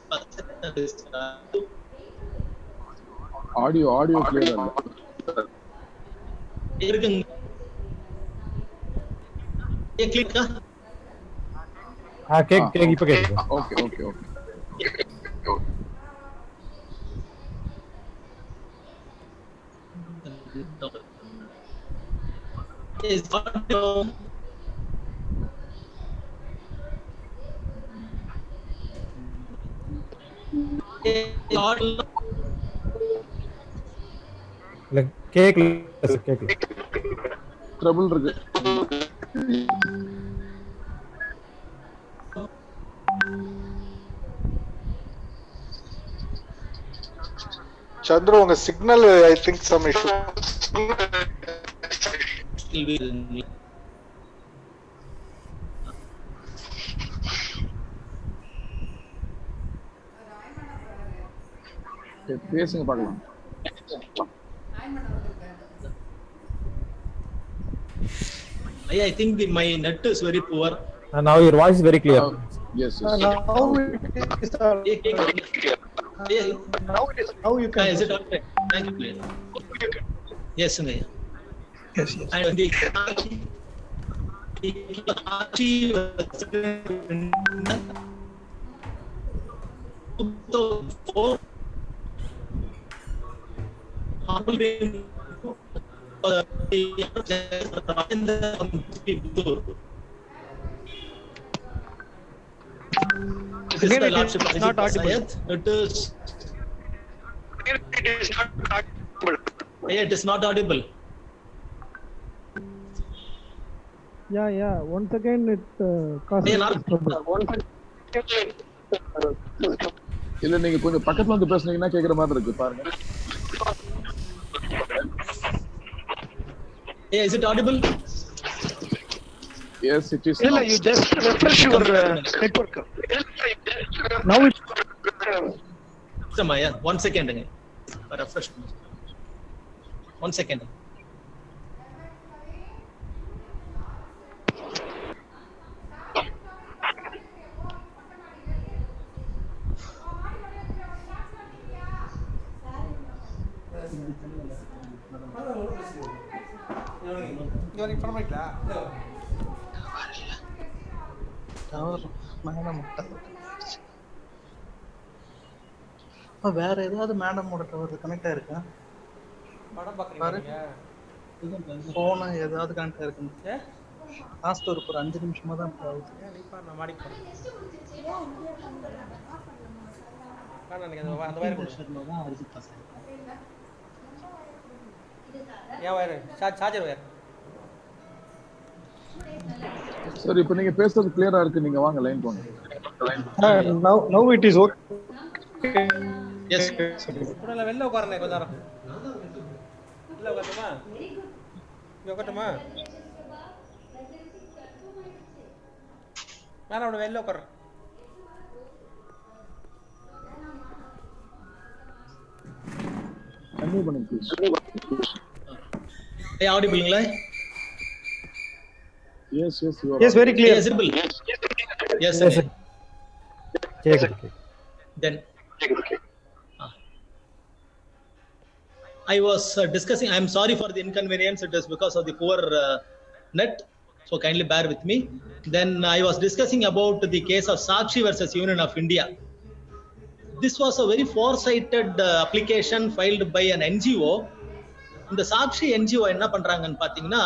audio clear இருக்குங்க. Click கேக் இப்ப கேக்குது. Okay is not கேக்கல trouble இருக்கு. Chandru, உங்க signal I think some issue. பேசுங்க பார்க்கலாம். I think my net is very poor. Now your voice is very clear. Yes. Now it is now you can. Is it okay? Thank you. Yes, Sunday. Yes. And the Again, it is not audible. It is not audible. Yeah. Once again, it causes trouble. இல்ல நீங்க கொஞ்சம் பக்கத்துல வந்து பேசுனீங்கன்னா கேக்குற மாதிரி இருக்கு பாருங்க. Is it audible? Yes, it is. No, you just refresh your network. Now it's Yeah, 1 second. Refresh. 1 second. வரைக்கும் பண்ண மாட்டீங்களா? டவர் மேடம் வேற ஏதாவது மேடமோட டவர் கனெக்ட் ஆயிருக்கா? படம் பார்க்குறீங்க? போன ஏதாவது கனெக்ட் ஆயிருக்குங்க. ஏ லாஸ்ட் ஒரு 5 நிமிஷமா தான் ஆகுது. நீ பாரு, நான் மாடிக்கு போகிறேன். எனக்கு அந்த வயர் கொடு. தான் அரிசி பசங்க ஏன் வயர்? Charger wire. சார் இப்போ நீங்க பேசுறது கிளியரா இருக்கு, நீங்க வாங்க லைன் போங்க. Now it is okay. Yes கூட வெளில உட்காரண்ணே கொஞ்ச நேரம். வெளில உட்காரட்டுமா? இங்கே உட்காரட்டுமா? வேணாம், அவனை வெளில உட்காரேன். கன்டினியூ பண்ணுங்க ப்ளீஸ். ஏ ஆடிபிள்ங்களா? Yes yes you Yes, very clear. Visible. Yes, Yes, sir. sir. கேக்குது. Then I was discussing. I'm sorry for the inconvenience. It is because of the poor net. So kindly bear with me. Then I was discussing about the case of Sakshi versus Union of India. This was a very foresighted application filed by an NGO. இந்த Sakshi NGO என்ன பண்றாங்கன்னு பாத்தீங்கன்னா,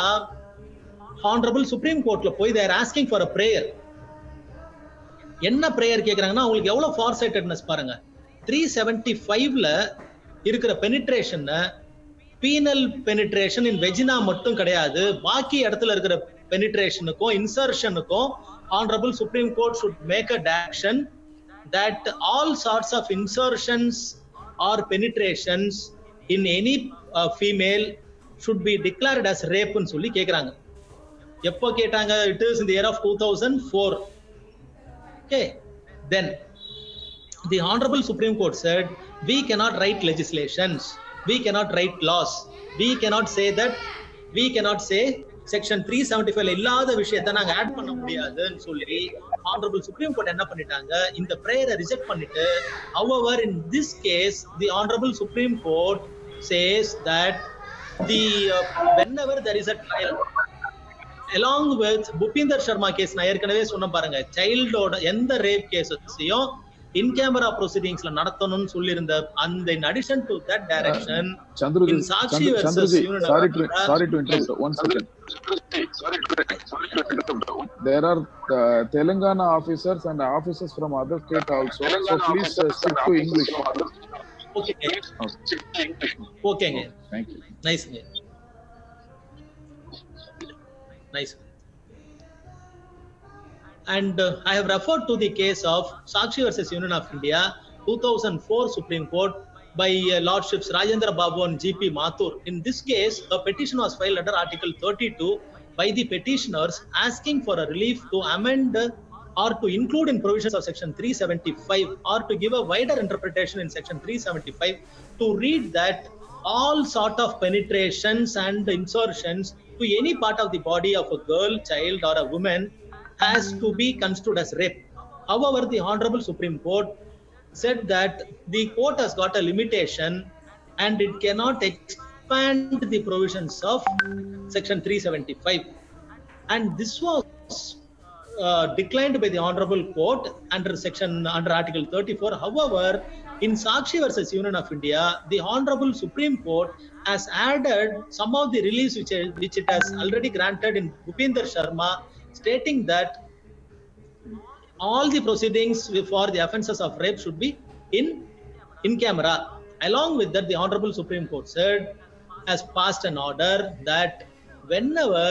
Honorable Supreme Courtல போய் they are asking for a prayer. என்ன prayer கேக்குறாங்கன்னா, அவங்களுக்கு எவ்வளவு ஃபார்சைட்டட்னஸ் பாருங்க. 375ல இருக்கிற பெனிட்ரேஷன் பீனல் பெனிட்ரேஷன் இன் வெஜினா மட்டும் கிடையாது, பாக்கி இடத்துல இருக்கிற பெனிட்ரேஷனுக்கும் இன்சர்ஷனுக்கும் Honorable Supreme Court should make a direction that all sorts of insertions or penetrations in any female should be declared as rape ன்னு சொல்லி கேக்குறாங்க. எப்போ கேட்டாங்க? It is in the year of 2004. Okay, then the Honorable Supreme Court said, we cannot write legislations, we cannot write laws, we cannot say that, we cannot say section 375 இல்லாத விஷயத்தை நாங்க add பண்ண முடியாதுன்னு சொல்லி Honorable Supreme Court என்ன பண்ணிட்டாங்க, இந்த பிரேயரை reject பண்ணிட்டு, however in this case the Honorable Supreme Court says that the whenever there is a trial along with Bhupinder Sharma case, நான் ஏற்கனவே சொன்ன பாருங்க, சைல்டோட எந்த ரேப் கேஸஸையும் இன் கேமரா ப்ரொசீடிங்ஸ்ல நடத்தணும்னு சொல்லியிருந்த அந்த in addition to that direction Chandruji, in Sakshi versus Union of sorry India, to interrupt. One second. There are Telangana officers and officers from other state also. So please stick to English. ஓகேங்க. Thank you. நைஸ்ங்க. Nice. And I have referred to the case of Sakshi versus Union of India, 2004 Supreme Court by Lordships Rajendra Babu and GP Mathur. In this case, a petition was filed under Article 32 by the petitioners asking for a relief to amend or to include in provisions of Section 375 or to give a wider interpretation in Section 375 to read that all sort of penetrations and insertions to any part of the body of a girl, child or a woman has to be construed as rape. However, the Honorable Supreme Court said that the court has got a limitation and it cannot expand the provisions of Section 375. And this was declined by the Honorable Court under Article 34. However, in Sakshi versus Union of India, the Honorable Supreme Court has added some of the reliefs which it has already granted in Bhupinder Sharma, stating that all the proceedings for the offences of rape should be in camera. Along with that, the Honorable Supreme Court said, has passed an order that whenever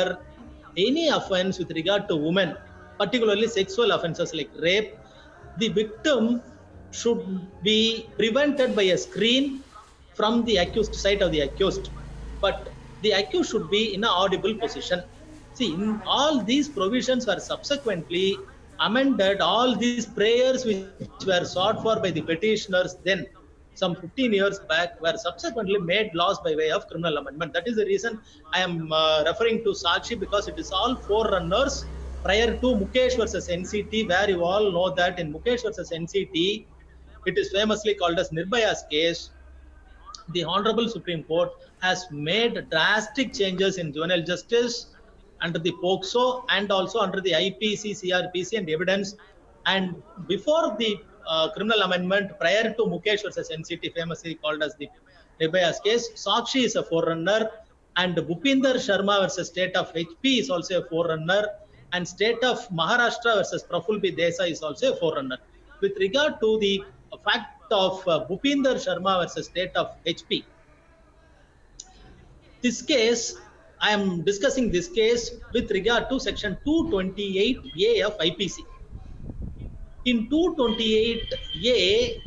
any offence with regard to women, particularly sexual offences like rape, the victim should be prevented by a screen from the accused side of the accused, but the accused should be in an audible position. See, in all these provisions were subsequently amended. All these prayers which were sought for by the petitioners then some 15 years back were subsequently made laws by way of criminal amendment. That is the reason I am referring to Sakshi, because it is all forerunners prior to Mukesh versus NCT, where you all know that in Mukesh versus NCT, it is famously called as Nirbhaya's case. The Honorable Supreme Court has made drastic changes in juvenile justice under the POCSO and also under the IPC, CRPC and evidence. And before the criminal amendment, prior to Mukesh versus NCT, famously called as the Nirbhaya's case, Sakshi is a forerunner, and Bhupinder Sharma versus state of HP is also a forerunner, and state of Maharashtra versus Praful B. Desai is also a forerunner. With regard to the fact of Bhupinder Sharma versus state of HP, this case, I am discussing this case with regard to section 228A of IPC. In 228A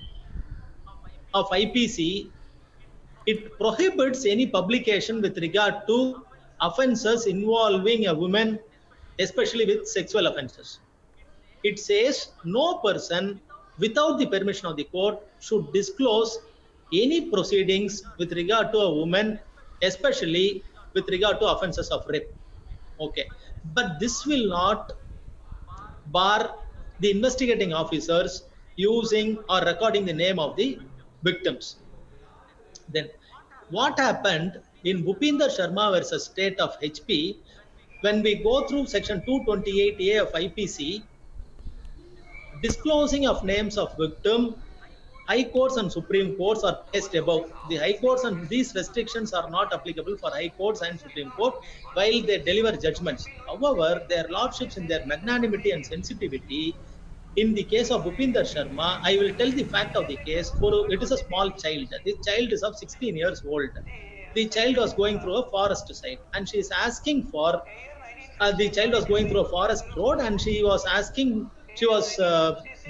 of IPC, it prohibits any publication with regard to offences involving a woman, especially with sexual offences. It says no person without the permission of the court should disclose any proceedings with regard to a woman, especially with regard to offences of rape. Okay, but this will not bar the investigating officers using or recording the name of the victims. Then what happened in Bhupinder Sharma versus state of HP, when we go through section 228A of IPC, disclosing of names of victim, high courts and supreme courts are placed above. The high courts and these restrictions are not applicable for high courts and supreme court while they deliver judgments. However, their lordships in their magnanimity and sensitivity, in the case of Bhupinder Sharma, I will tell the fact of the case. It is a small child. The child is of 16 years old. The child was going through a forest side and she is asking for, the child was going through a forest road and she was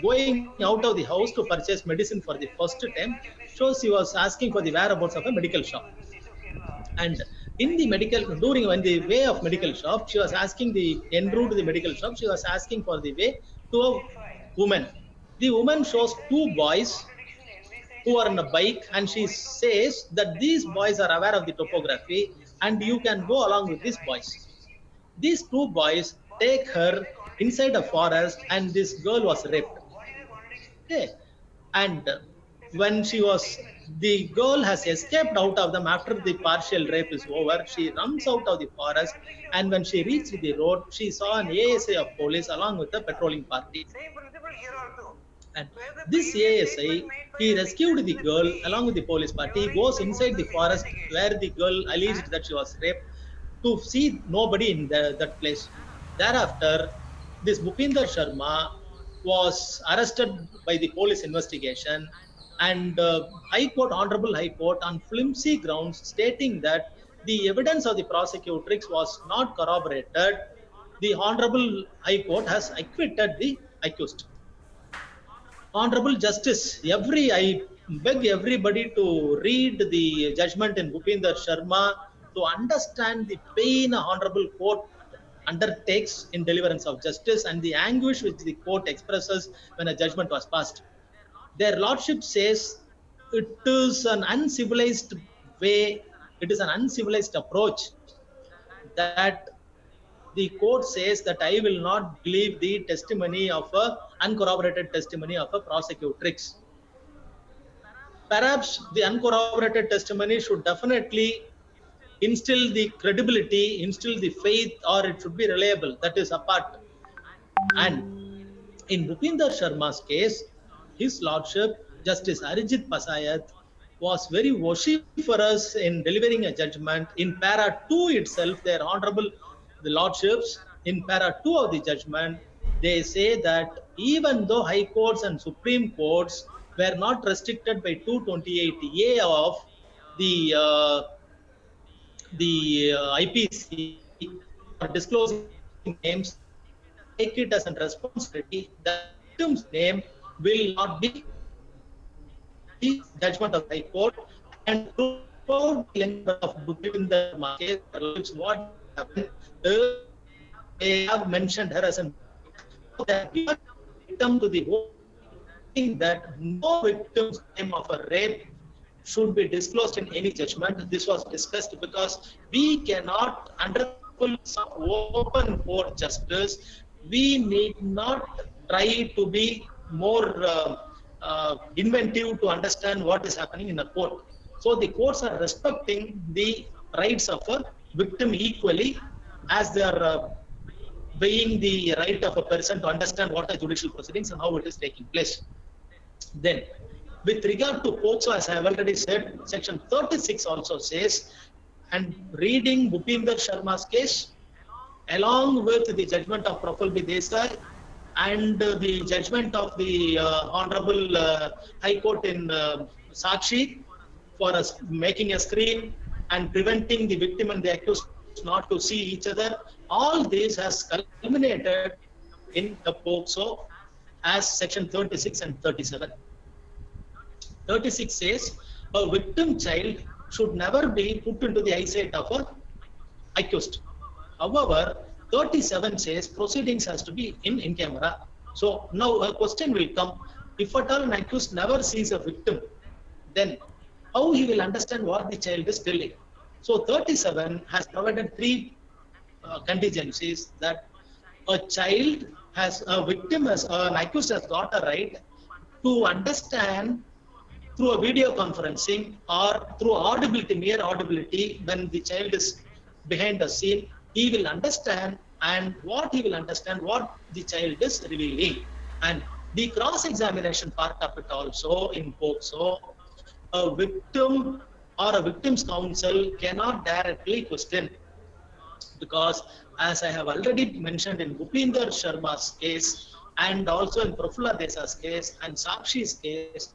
going out of the house to purchase medicine for the first time. So she was asking for the whereabouts of a medical shop. And in the when the way of medical shop, she was asking the en route to the medical shop, she was asking for the way to a woman. The woman shows two boys who are on a bike and she says that these boys are aware of the topography and you can go along with these boys. These two boys take her inside a forest and this girl was raped. Okay. And when the girl has escaped out of them after the partial rape is over, she runs out of the forest and when she reached the road, she saw an ASI of police along with the patrolling party. And this ASI, he rescued the girl along with the police party. He goes inside the forest where the girl alleged that she was raped to see nobody in that place. Thereafter, this Bhupinder Sharma was arrested by the police investigation and Honorable High Court on flimsy grounds stating that the evidence of the prosecutrix was not corroborated, the Honorable High Court has acquitted the accused. Honorable Justice, I beg everybody to read the judgment in Bhupinder Sharma to understand the pain Honorable Court undertakes in deliverance of justice and the anguish which the court expresses when a judgment was passed. Their lordship says it is an uncivilized way, it is an uncivilized approach that the court says that I will not believe the testimony of uncorroborated testimony of a prosecutrix. Perhaps the uncorroborated testimony should definitely instill the credibility, instill the faith, or it should be reliable. That is apart. And in Bhupinder Sharma's case, his lordship, Justice Arijit Pasayat, was very vociferous in delivering a judgment. In para 2 itself, their honorable the lordships, in para 2 of the judgment, they say that even though high courts and supreme courts were not restricted by 228A of the IPC for disclosing names, take it as a responsibility that the victim's name will not be the judgment of the High Court. And throughout the length of Bhupinder Sharma case, what happened is they have mentioned her as a victim to the whole thing that no victim's name of a rape should be disclosed in any judgment. This was discussed because we cannot, under open court justice, we need not try to be more inventive to understand what is happening in a court. So the courts are respecting the rights of a victim equally, as they are weighing the right of a person to understand what are judicial proceedings and how it is taking place. Then, with regard to POCSO, as I have already said, section 36 also says, and reading Bhupinder Sharma's case, along with the judgment of Praful B. Desai and the judgment of the Honorable High Court in Sakshi for us making a screen and preventing the victim and the accused not to see each other, all this has culminated in the POCSO as section 36 and 37. 36 says a victim child should never be put into the eyesight of a accused. However, 37 says proceedings has to be in camera. So now a question will come, if at all an accused never sees a victim, then how he will understand what the child is telling? So 37 has provided three contingencies that a child has, a victim has, an accused has got a right to understand through a video conferencing or through audibility, mere audibility, when the child is behind the scene, he will understand, and what he will understand, what the child is revealing. And the cross-examination part of it also in POCSO, a victim or a victim's counsel cannot directly question, because as I have already mentioned in Bhupinder Sharma's case and also in Prafula Desai's case and Sakshi's case,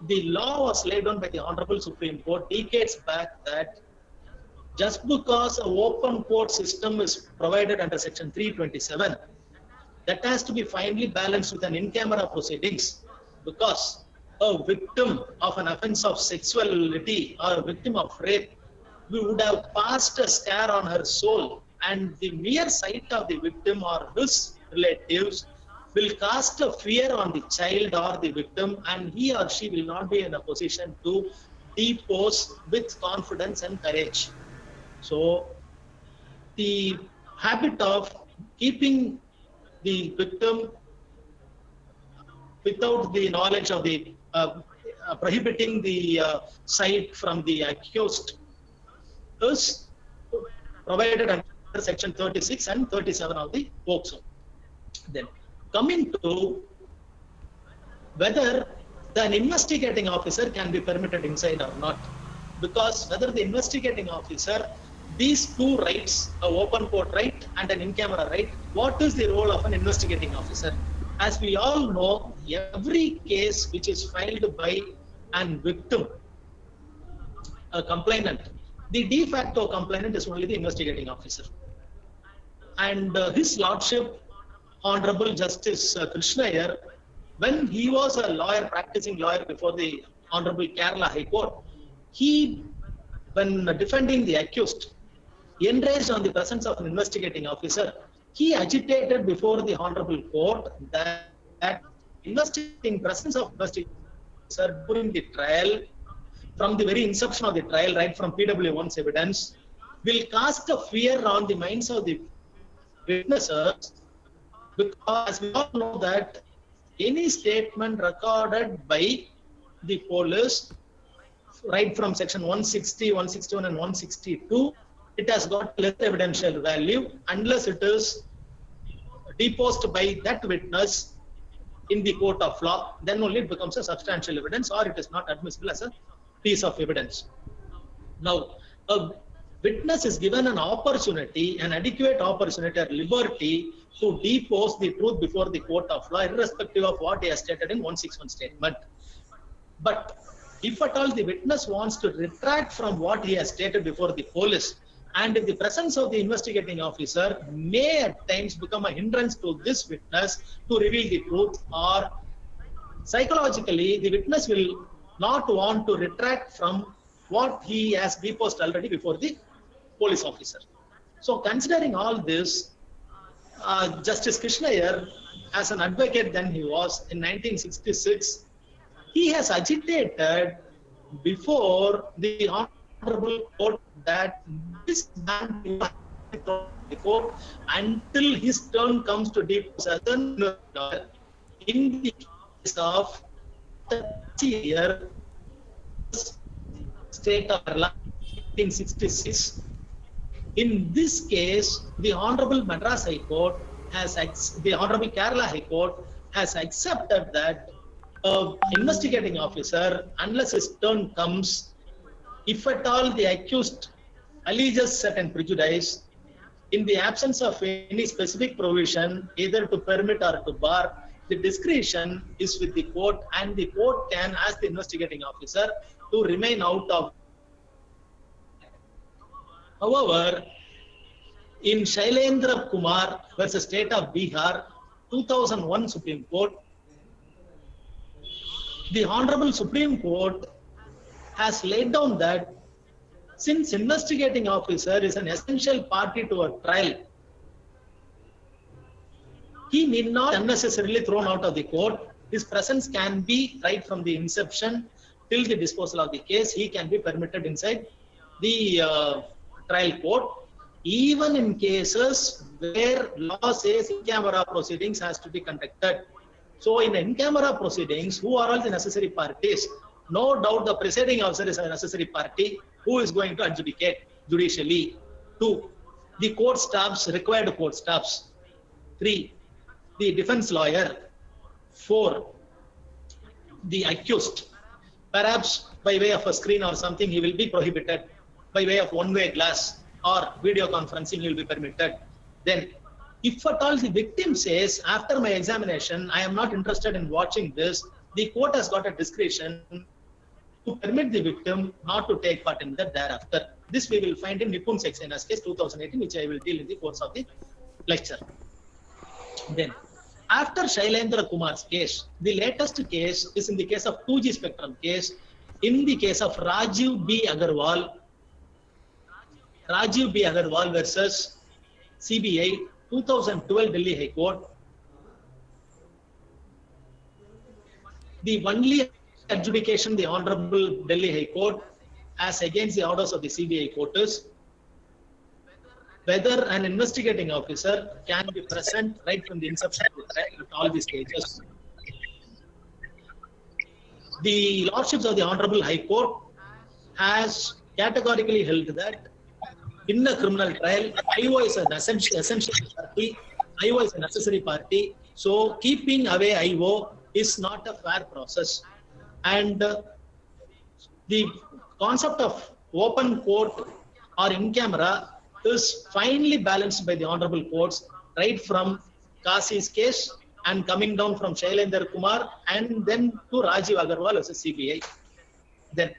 the law was laid down by the Honorable Supreme Court decades back that just because an open court system is provided under section 327, that has to be finely balanced with an in-camera proceedings, because a victim of an offense of sexuality or a victim of rape, we would have passed a scare on her soul, and the mere sight of the victim or his relatives will cast a fear on the child or the victim, and he or she will not be in a position to depose with confidence and courage. So the habit of keeping the victim without the knowledge of the prohibiting the sight from the accused is provided under section 36 and 37 of the POCSO. Then coming to whether an investigating officer can be permitted inside or not, because whether the investigating officer, these two rights, an open court right and an in-camera right, what is the role of an investigating officer? As we all know, every case which is filed by an victim, a complainant, the de facto complainant is only the investigating officer. And His Lordship, Honorable Justice Krishna Iyer, when he was a lawyer, practicing lawyer before the Honorable Kerala High Court, he, when defending the accused, enraged on the presence of an investigating officer, he agitated before the Honorable Court that investigating presence of investigating officer during the trial, from the very inception of the trial, right from PW1's evidence, will cast a fear on the minds of the witnesses, because we all know that any statement recorded by the police, right from section 160, 161 and 162, it has got less evidential value unless it is deposed by that witness in the court of law. Then only it becomes a substantial evidence, or it is not admissible as a piece of evidence. Now, a witness is given an opportunity, an adequate opportunity or liberty to depose the truth before the court of law, irrespective of what he has stated in 161 statement. But if at all the witness wants to retract from what he has stated before the police, and if the presence of the investigating officer may at times become a hindrance to this witness to reveal the truth, or psychologically the witness will not want to retract from what he has deposed already before the police officer. So considering all this, Justice Krishna Iyer, as an advocate then he was in 1966, he has agitated before the Honorable Court that this man before until his turn comes to depose as an in the case of year state of 1966, In this case, the Honorable Madras High Court the Honorable Kerala High Court has accepted that investigating officer, unless his turn comes, if at all the accused alleges certain prejudice, in the absence of any specific provision, either to permit or to bar, the discretion is with the court, and the court can ask the investigating officer to remain out of. However, in Shailendra Kumar versus State of Bihar, 2001 Supreme Court, the Honorable Supreme Court has laid down that since investigating officer is an essential party to a trial, he need not unnecessarily thrown out of the court. His presence can be right from the inception till the disposal of the case. He can be permitted inside the trial court, even in cases where law says in-camera proceedings has to be conducted. So in in-camera proceedings, who are all the necessary parties? No doubt the presiding officer is a necessary party who is going to adjudicate judicially. 2, the court staffs, required court staffs. 3, the defense lawyer. 4, the accused. Perhaps by way of a screen or something, he will be prohibited. By way of one-way glass or video conferencing, he will be permitted. Then, if at all the victim says, after my examination, I am not interested in watching this, the court has got a discretion to permit the victim not to take part in that thereafter. This we will find in Nipun Sexena's case 2018, which I will deal in the course of the lecture. Then, after Shailendra Kumar's case, the latest case is in the case of 2G spectrum case, in the case of Rajiv B. Agarwal versus CBI, 2012 Delhi High Court. The only adjudication the Honorable Delhi High Court as against the orders of the CBI court is whether an investigating officer can be present right from the inception of the trial at all the stages. The Lordships of the Honorable High Court has categorically held that in a criminal trial, IO is an essential party, IO is a necessary party, so keeping away IO is not a fair process. And the concept of open court or in camera is finely balanced by the honorable courts, right from Kasi's case and coming down from Shailendra Kumar and then to Rajiv Agarwal as a CBI. Then,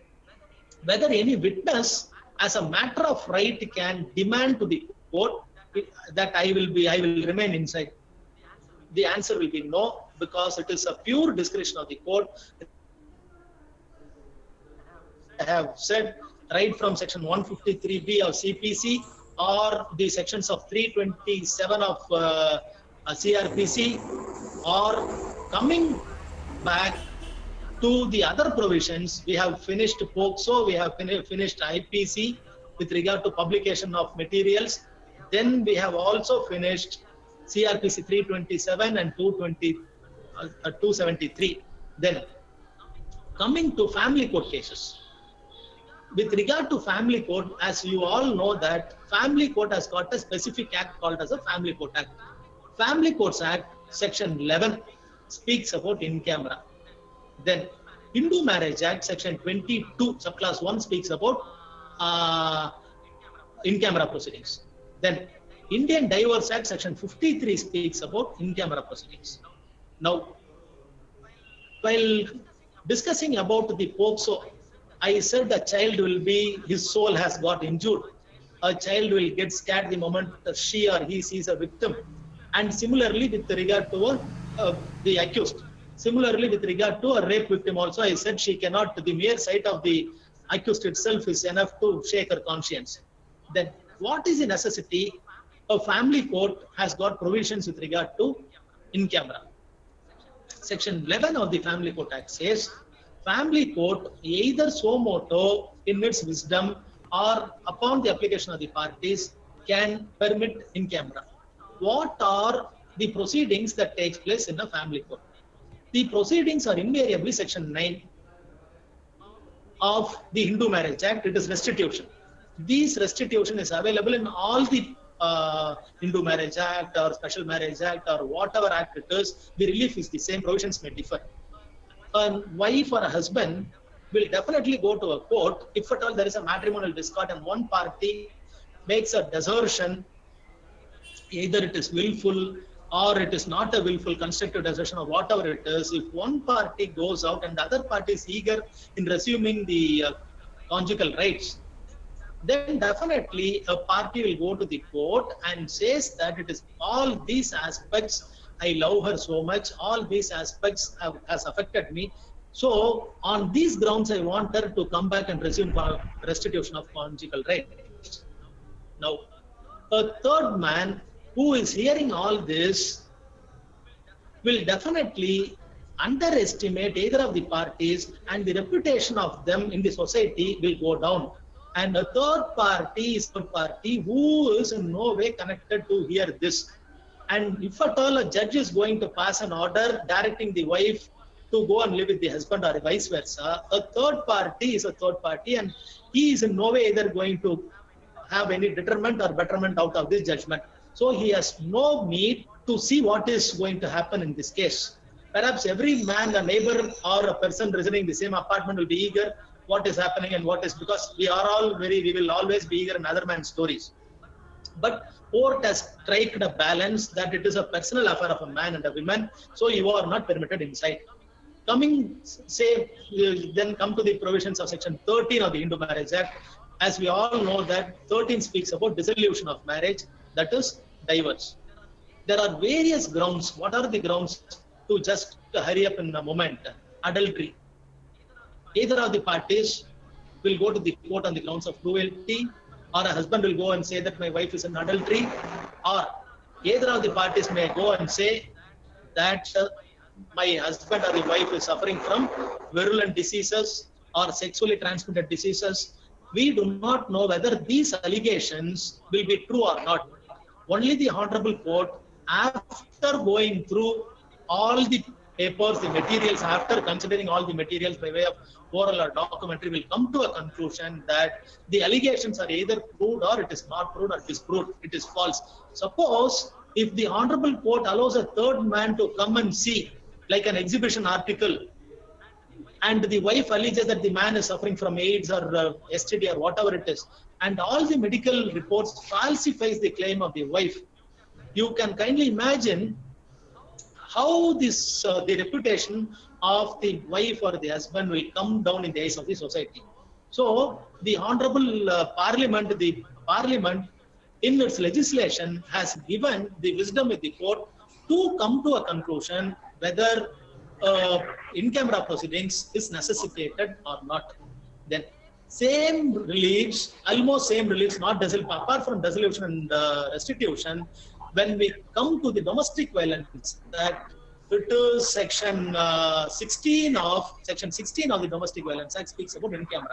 whether any witness as a matter of right can demand to the court that I will remain inside. The answer will be no, because it is a pure discretion of the court. I have said right from section 153B of CPC or the sections of 327 of CRPC, or coming back to the other provisions, we have finished POCSO, we have finished IPC with regard to publication of materials. Then we have also finished CRPC 327 and 273. Then coming to family court cases. With regard to family court, as you all know that family court has got a specific act called as a Family Court Act. Family Courts Act, section 11 speaks about in camera. Then Hindu Marriage Act, section 22, subclass 1 speaks about in-camera proceedings. Then Indian Divorce Act, section 53 speaks about in-camera proceedings. Now, while discussing about the POCSO, I said a child will be, his soul has got injured. A child will get scared the moment she or he sees a victim. And similarly with regard to the accused. Similarly, with regard to a rape victim also, I said she cannot, the mere sight of the accused itself is enough to shake her conscience. Then what is the necessity? A family court has got provisions with regard to in camera. Section 11 of the Family Court Act says, family court either suo moto in its wisdom or upon the application of the parties can permit in camera. What are the proceedings that takes place in a family court? The proceedings are invariably section 9 of the Hindu Marriage Act. It is restitution. This restitution is available in all the Hindu Marriage Act or Special Marriage Act or whatever act it is. The relief is the same, provisions may differ. A wife or a husband will definitely go to a court if at all there is a matrimonial discord and one party makes a desertion, either it is willful or it is not a willful constructive desertion or whatever it is. If one party goes out and the other party is eager in resuming the conjugal rights, then definitely a party will go to the court and says that it is all these aspects, I love her so much, all these aspects has affected me. So on these grounds, I want her to come back and resume restitution of conjugal rights. Now, a third man who is hearing all this will definitely underestimate either of the parties, and the reputation of them in the society will go down. And a third party is a party who is in no way connected to hear this. And if at all a judge is going to pass an order directing the wife to go and live with the husband or vice versa, a third party is a third party, and he is in no way either going to have any detriment or betterment out of this judgment. So he has no need to see what is going to happen in this case. Perhaps every man, a neighbor or a person residing in the same apartment will be eager what is happening and what is, because we will always be eager in other man's stories. But court has struck a balance that it is a personal affair of a man and a woman, so you are not permitted inside. Then come to the provisions of section 13 of the Hindu Marriage Act. As we all know that 13 speaks about dissolution of marriage, that is divorce. There are various grounds. What are the grounds to just hurry up in a moment? Adultery. Either of the parties will go to the court on the grounds of cruelty, or a husband will go and say that my wife is in adultery, or either of the parties may go and say that my husband or the wife is suffering from virulent diseases or sexually transmitted diseases. We do not know whether these allegations will be true or not. Only the Honorable Court, after going through all the papers, the materials, after considering all the materials by way of oral or documentary, will come to a conclusion that the allegations are either proved or it is not proved or disproved, it is false. Suppose if the Honorable Court allows a third man to come and see, like an exhibition article, and the wife alleges that the man is suffering from AIDS or STD or whatever it is, and all the medical reports falsifies the claim of the wife, you can kindly imagine how this the reputation of the wife or the husband will come down in the eyes of the society. So the Honorable Parliament, the Parliament in its legislation has given the wisdom of the court to come to a conclusion whether in-camera proceedings is necessitated or not. Then same reliefs, almost same reliefs, not apart from dissolution and restitution, when we come to the domestic violence, that it is section 16 of the Domestic Violence Act speaks about in-camera.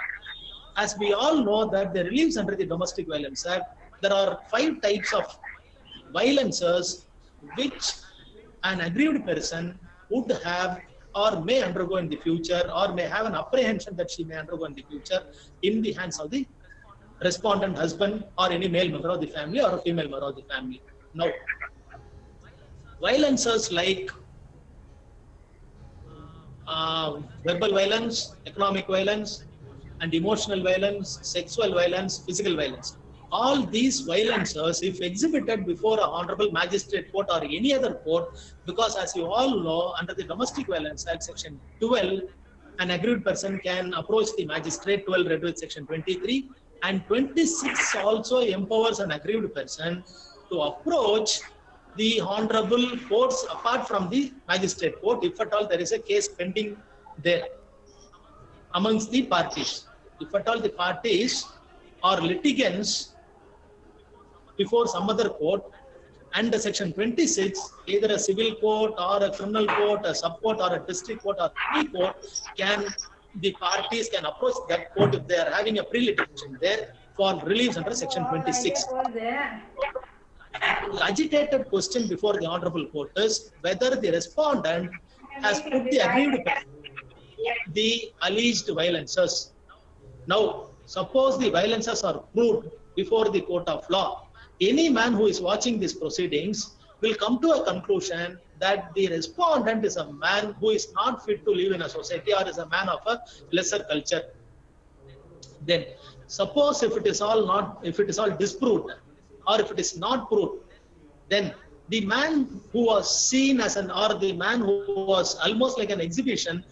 As we all know that the reliefs under the Domestic Violence Act, there are 5 types of violences which an aggrieved person would have or may undergo in the future, or may have an apprehension that she may undergo in the future in the hands of the respondent husband or any male member of the family or a female member of the family. Now, violences like verbal violence, economic violence, and emotional violence, sexual violence, physical violence. All these violences, if exhibited before an honorable magistrate court or any other court, because as you all know, under the Domestic Violence Act, section 12, an aggrieved person can approach the magistrate, 12 read with section 23, and 26 also empowers an aggrieved person to approach the honorable courts apart from the magistrate court, if at all there is a case pending there amongst the parties. If at all the parties or litigants before some other court, and section 26, either a civil court or a criminal court, a sub court or a district court or any court, the parties can approach that court if they are having a pre-litigation there for reliefs under section 26. The agitated question before the honorable court is whether the respondent has put the aggrieved person the alleged violences. Now, suppose the violences are proved before the court of law, any man who is watching these proceedings will come to a conclusion that the respondent is a man who is not fit to live in a society or is a man of a lesser culture. Then suppose if it is all disproved or if it is not proved, then the man who was seen as or the man who was almost like an exhibition,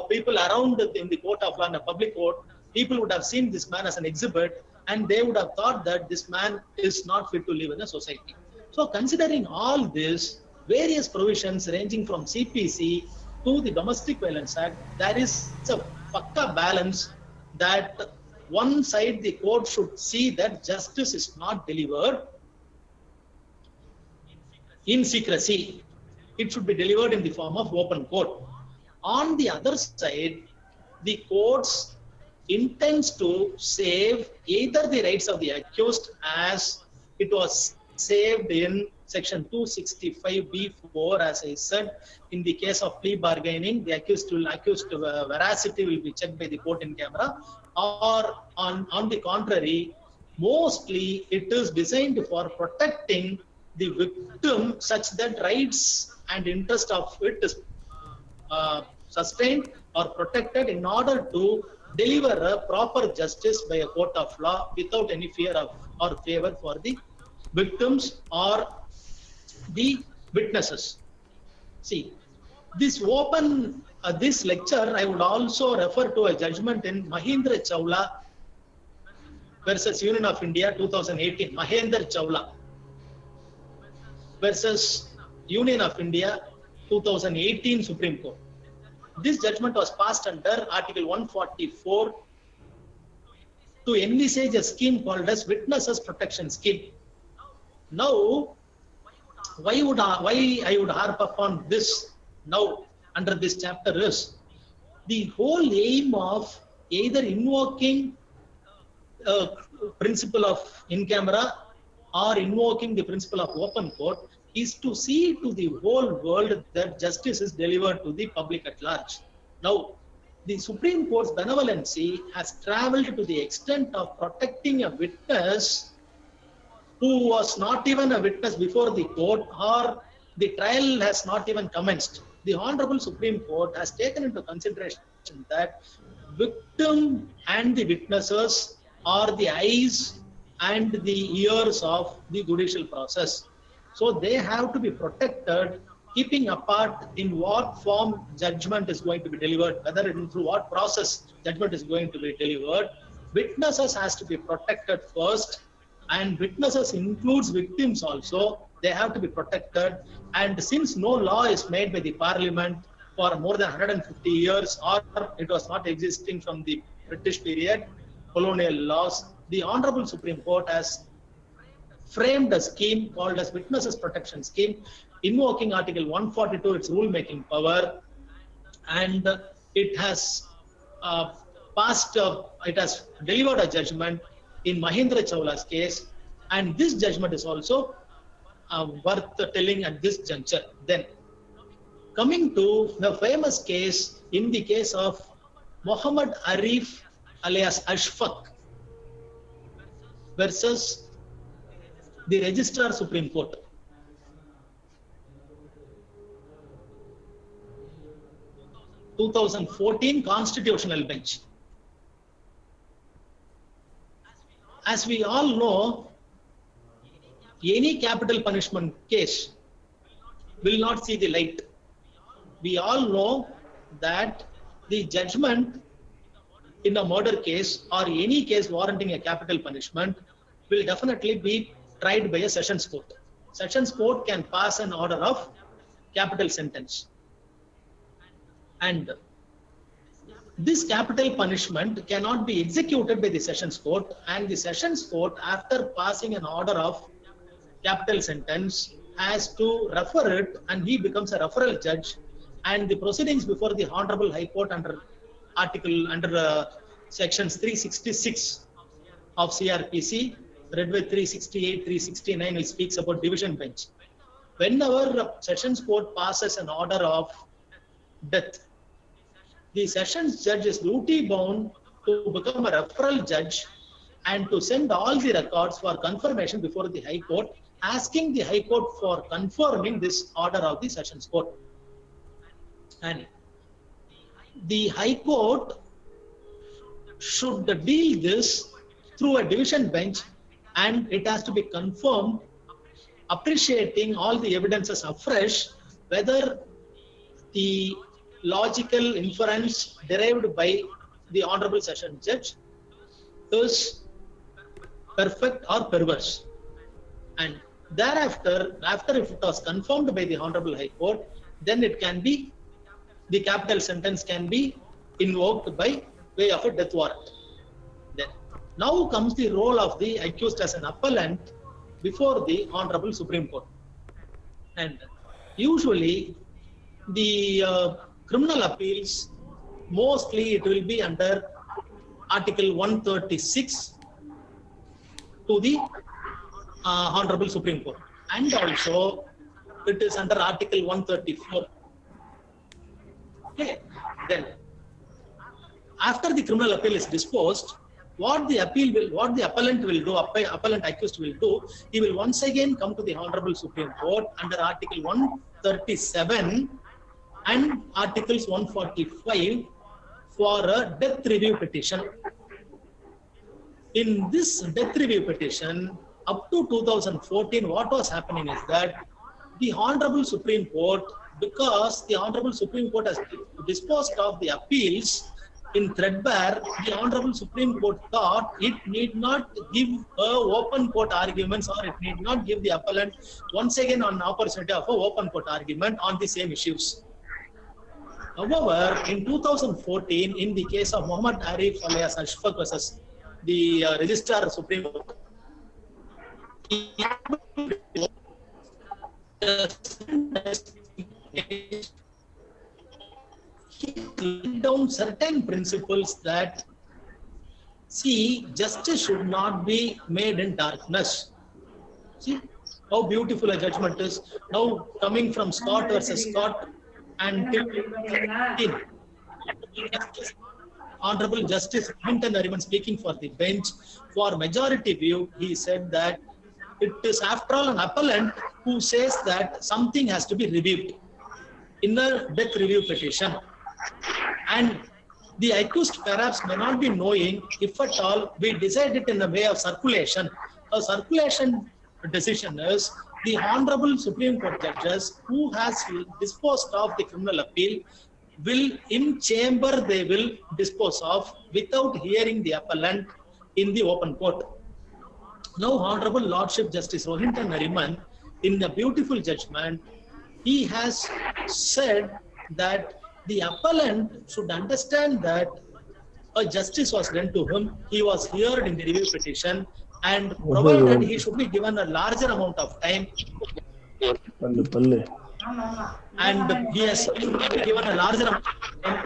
people around in the court of law, in a public court, people would have seen this man as an exhibit and they would have thought that this man is not fit to live in a society. So considering all this, various provisions ranging from CPC to the Domestic Violence Act, there is a pakka balance that one side the court should see that justice is not delivered in secrecy. It should be delivered in the form of open court. On the other side, the courts intends to save either the rights of the accused as it was saved in section 265b4, as I said, in the case of plea bargaining, the accused veracity will be checked by the court in camera, or on the contrary, mostly it is designed for protecting the victim such that rights and interest of it is sustained or protected in order to deliver a proper justice by a court of law without any fear of or favor for the victims or the witnesses. See, this lecture, I would also refer to a judgment in Mahindra Chawla versus Union of India 2018. Mahindra Chawla versus Union of India 2018 Supreme Court. This judgment was passed under Article 144 to envisage a scheme called as Witnesses Protection Scheme. Now, why I would harp upon this now under this chapter is the whole aim of either invoking a principle of in camera or invoking the principle of open court is to see to the whole world that justice is delivered to the public at large. Now, the Supreme Court's benevolency has traveled to the extent of protecting a witness who was not even a witness before the court or the trial has not even commenced. The Honorable Supreme Court has taken into consideration that victim and the witnesses are the eyes and the ears of the judicial process. So they have to be protected, keeping apart in what form judgment is going to be delivered, whether through what process judgment is going to be delivered. Witnesses has to be protected first, and witnesses includes victims also. They have to be protected. And since no law is made by the Parliament for more than 150 years, or it was not existing from the British period, colonial laws, the Honorable Supreme Court has framed a scheme called as Witnesses Protection Scheme, invoking Article 142, its rule-making power, and it has it has delivered a judgment in Mahindra Chawla's case, and this judgment is also worth telling at this juncture. Then, coming to the famous case, in the case of Muhammad Arif alias Ashfaq versus the Registrar Supreme Court. (2014) Constitutional Bench. As we all know, any capital punishment case will not see the light. We all know that the judgment in a murder case or any case warranting a capital punishment will definitely be tried by a sessions court. Sessions court can pass an order of capital sentence. And this capital punishment cannot be executed by the sessions court, and the sessions court, after passing an order of capital sentence, has to refer it, and he becomes a referral judge, and the proceedings before the Honorable High Court under sections 366 of CRPC, read with 368, 369, which speaks about division bench. Whenever sessions court passes an order of death, the sessions judge is duty bound to become a referral judge and to send all the records for confirmation before the High Court, asking the High Court for confirming this order of the Sessions Court. And the High Court should deal this through a division bench, and it has to be confirmed, appreciating all the evidences afresh, whether the logical inference derived by the Honorable Session Judge is perfect or perverse. And thereafter, after if it was confirmed by the Honorable High Court, then it can be, the capital sentence can be invoked by way of a death warrant. Then, now comes the role of the accused as an appellant before the Honorable Supreme Court. And usually, the criminal appeals, mostly it will be under Article 136 to the Honorable Supreme Court, and also it is under Article 134. Okay, then after the criminal appeal is disposed, what the appellant will do, appellant accused will do, he will once again come to the Honorable Supreme Court under Article 137 and Articles 145 for a death review petition. In this death review petition, up to 2014, what was happening is that the Honorable Supreme Court, because the Honorable Supreme Court has disposed of the appeals in threadbare, the Honorable Supreme Court thought it need not give open court arguments, or it need not give the appellant once again an opportunity of an open court argument on the same issues. However, in 2014, in the case of Muhammad Arif alias Ashfaq versus the Registrar Supreme Court, he laid down certain principles that, see, justice should not be made in darkness. See how beautiful a judgment is. Now coming from Scott versus Scott and Honorable Justice Hinton Nariman, speaking for the bench, for majority view, he said that it is after all an appellant who says that something has to be reviewed in a death review petition. And the accused perhaps may not be knowing, if at all, we decide it in the way of circulation. A circulation decision is the Honorable Supreme Court judges who has disposed of the criminal appeal will, in chamber, they will dispose of without hearing the appellant in the open court. Now, Honorable Lordship Justice Rohinton Nariman, in a beautiful judgment, he has said that the appellant should understand that a justice was done to him, he was heard in the review petition, and provided he should be given a larger amount of time, and he has given a larger amount of time.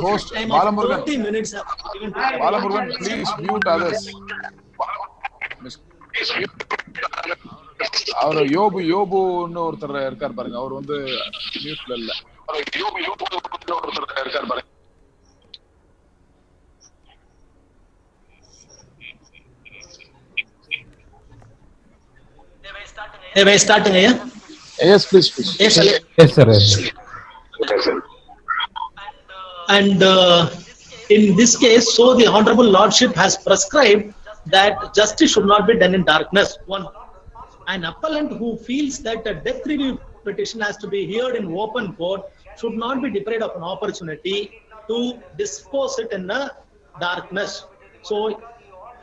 Host Time Bala of Murugan. 30 minutes have been given to Bala Murugan, please mute others. அவர் யோபுன்னு ஒருத்தர் இருக்கார் பாருங்க, அவர் வந்து மியூட்ல இல்ல. Hey, we're starting here. Yes, please. Yes, Ali. Yes, sir. And in this case, so the Honorable Lordship has prescribed that justice should not be done in darkness. One, an appellant who feels that a death review petition has to be heard in open court should not be deprived of an opportunity to dispose it in the darkness. So,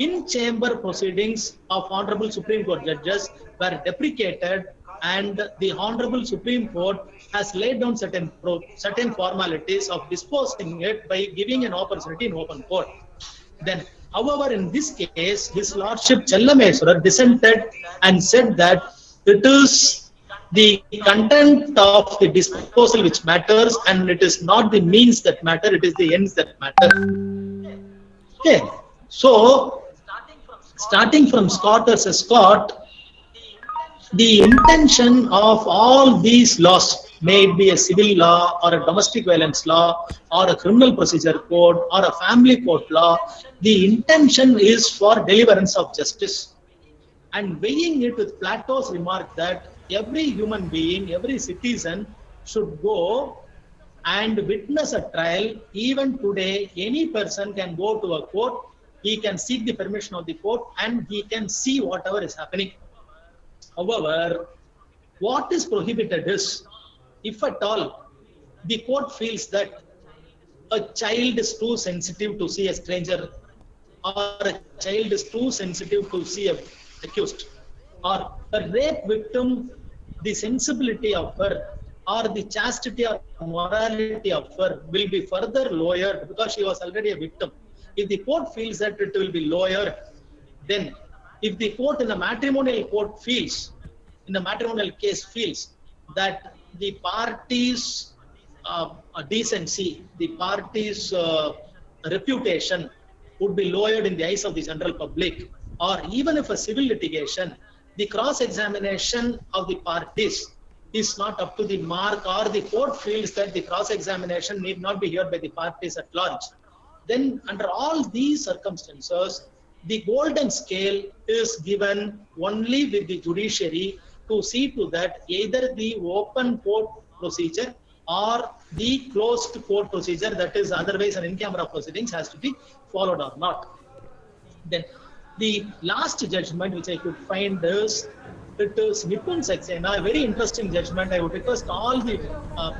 in chamber proceedings of Honorable Supreme Court judges were deprecated, and the Honorable Supreme Court has laid down certain formalities of disposing it by giving an opportunity in open court. Then, however, in this case, His Lordship Chellameswarar dissented and said that it is the content of the disposal which matters, and it is not the means that matter, it is the ends that matter. Okay, so starting from Scott versus Scott, the intention of all these laws may it be a civil law or a domestic violence law or a criminal procedure code or a family court law, the intention is for deliverance of justice. And weighing it with Plato's remark that every human being, every citizen should go and witness a trial. Even today, any person can go to a court, he can seek the permission of the court, and he can see whatever is happening. However, what is prohibited is, if at all the court feels that a child is too sensitive to see a stranger, or a child is too sensitive to see a accused, or a rape victim, the sensibility of her or the chastity or morality of her will be further lowered because she was already a victim. If the court feels that it will be lowered, then if the court in a matrimonial court feels, in a matrimonial case feels that the parties' decency, the parties' reputation would be lowered in the eyes of the general public, or even if a civil litigation, the cross-examination of the parties is not up to the mark, or the court feels that the cross-examination need not be heard by the parties at large, then under all these circumstances, the golden scale is given only with the judiciary to see to that either the open court procedure or the closed court procedure, that is otherwise an in-camera proceedings, has to be followed or not. Then the last judgment which I could find is, it is Nipun Saxena, a very interesting judgment. I would request all the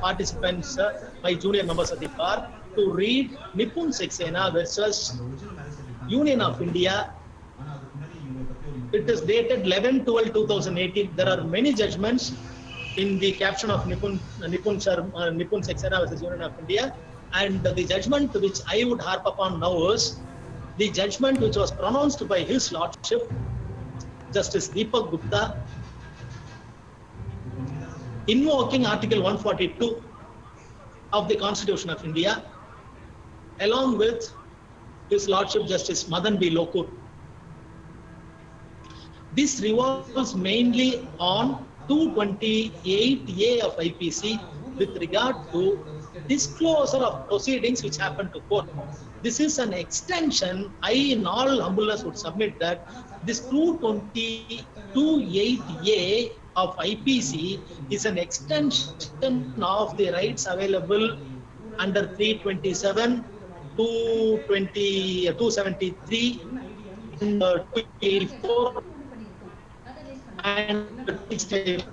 participants, my junior members of the bar, to read Nipun Saxena versus Union of India. It is dated 11/12/2018. There are many judgments in the caption of Nipun Saxena versus Union of India, and the judgment which I would harp upon now is the judgment which was pronounced by His Lordship Justice Deepak Gupta, invoking Article 142 of the Constitution of India, along with His Lordship Justice Madan B. Lokur. This revolves mainly on 228A of IPC with regard to disclosure of proceedings which happen to court. This is an extension. I, in all humbleness, would submit that this 228A of IPC is an extension of the rights available under 327, 273, 284, and 250.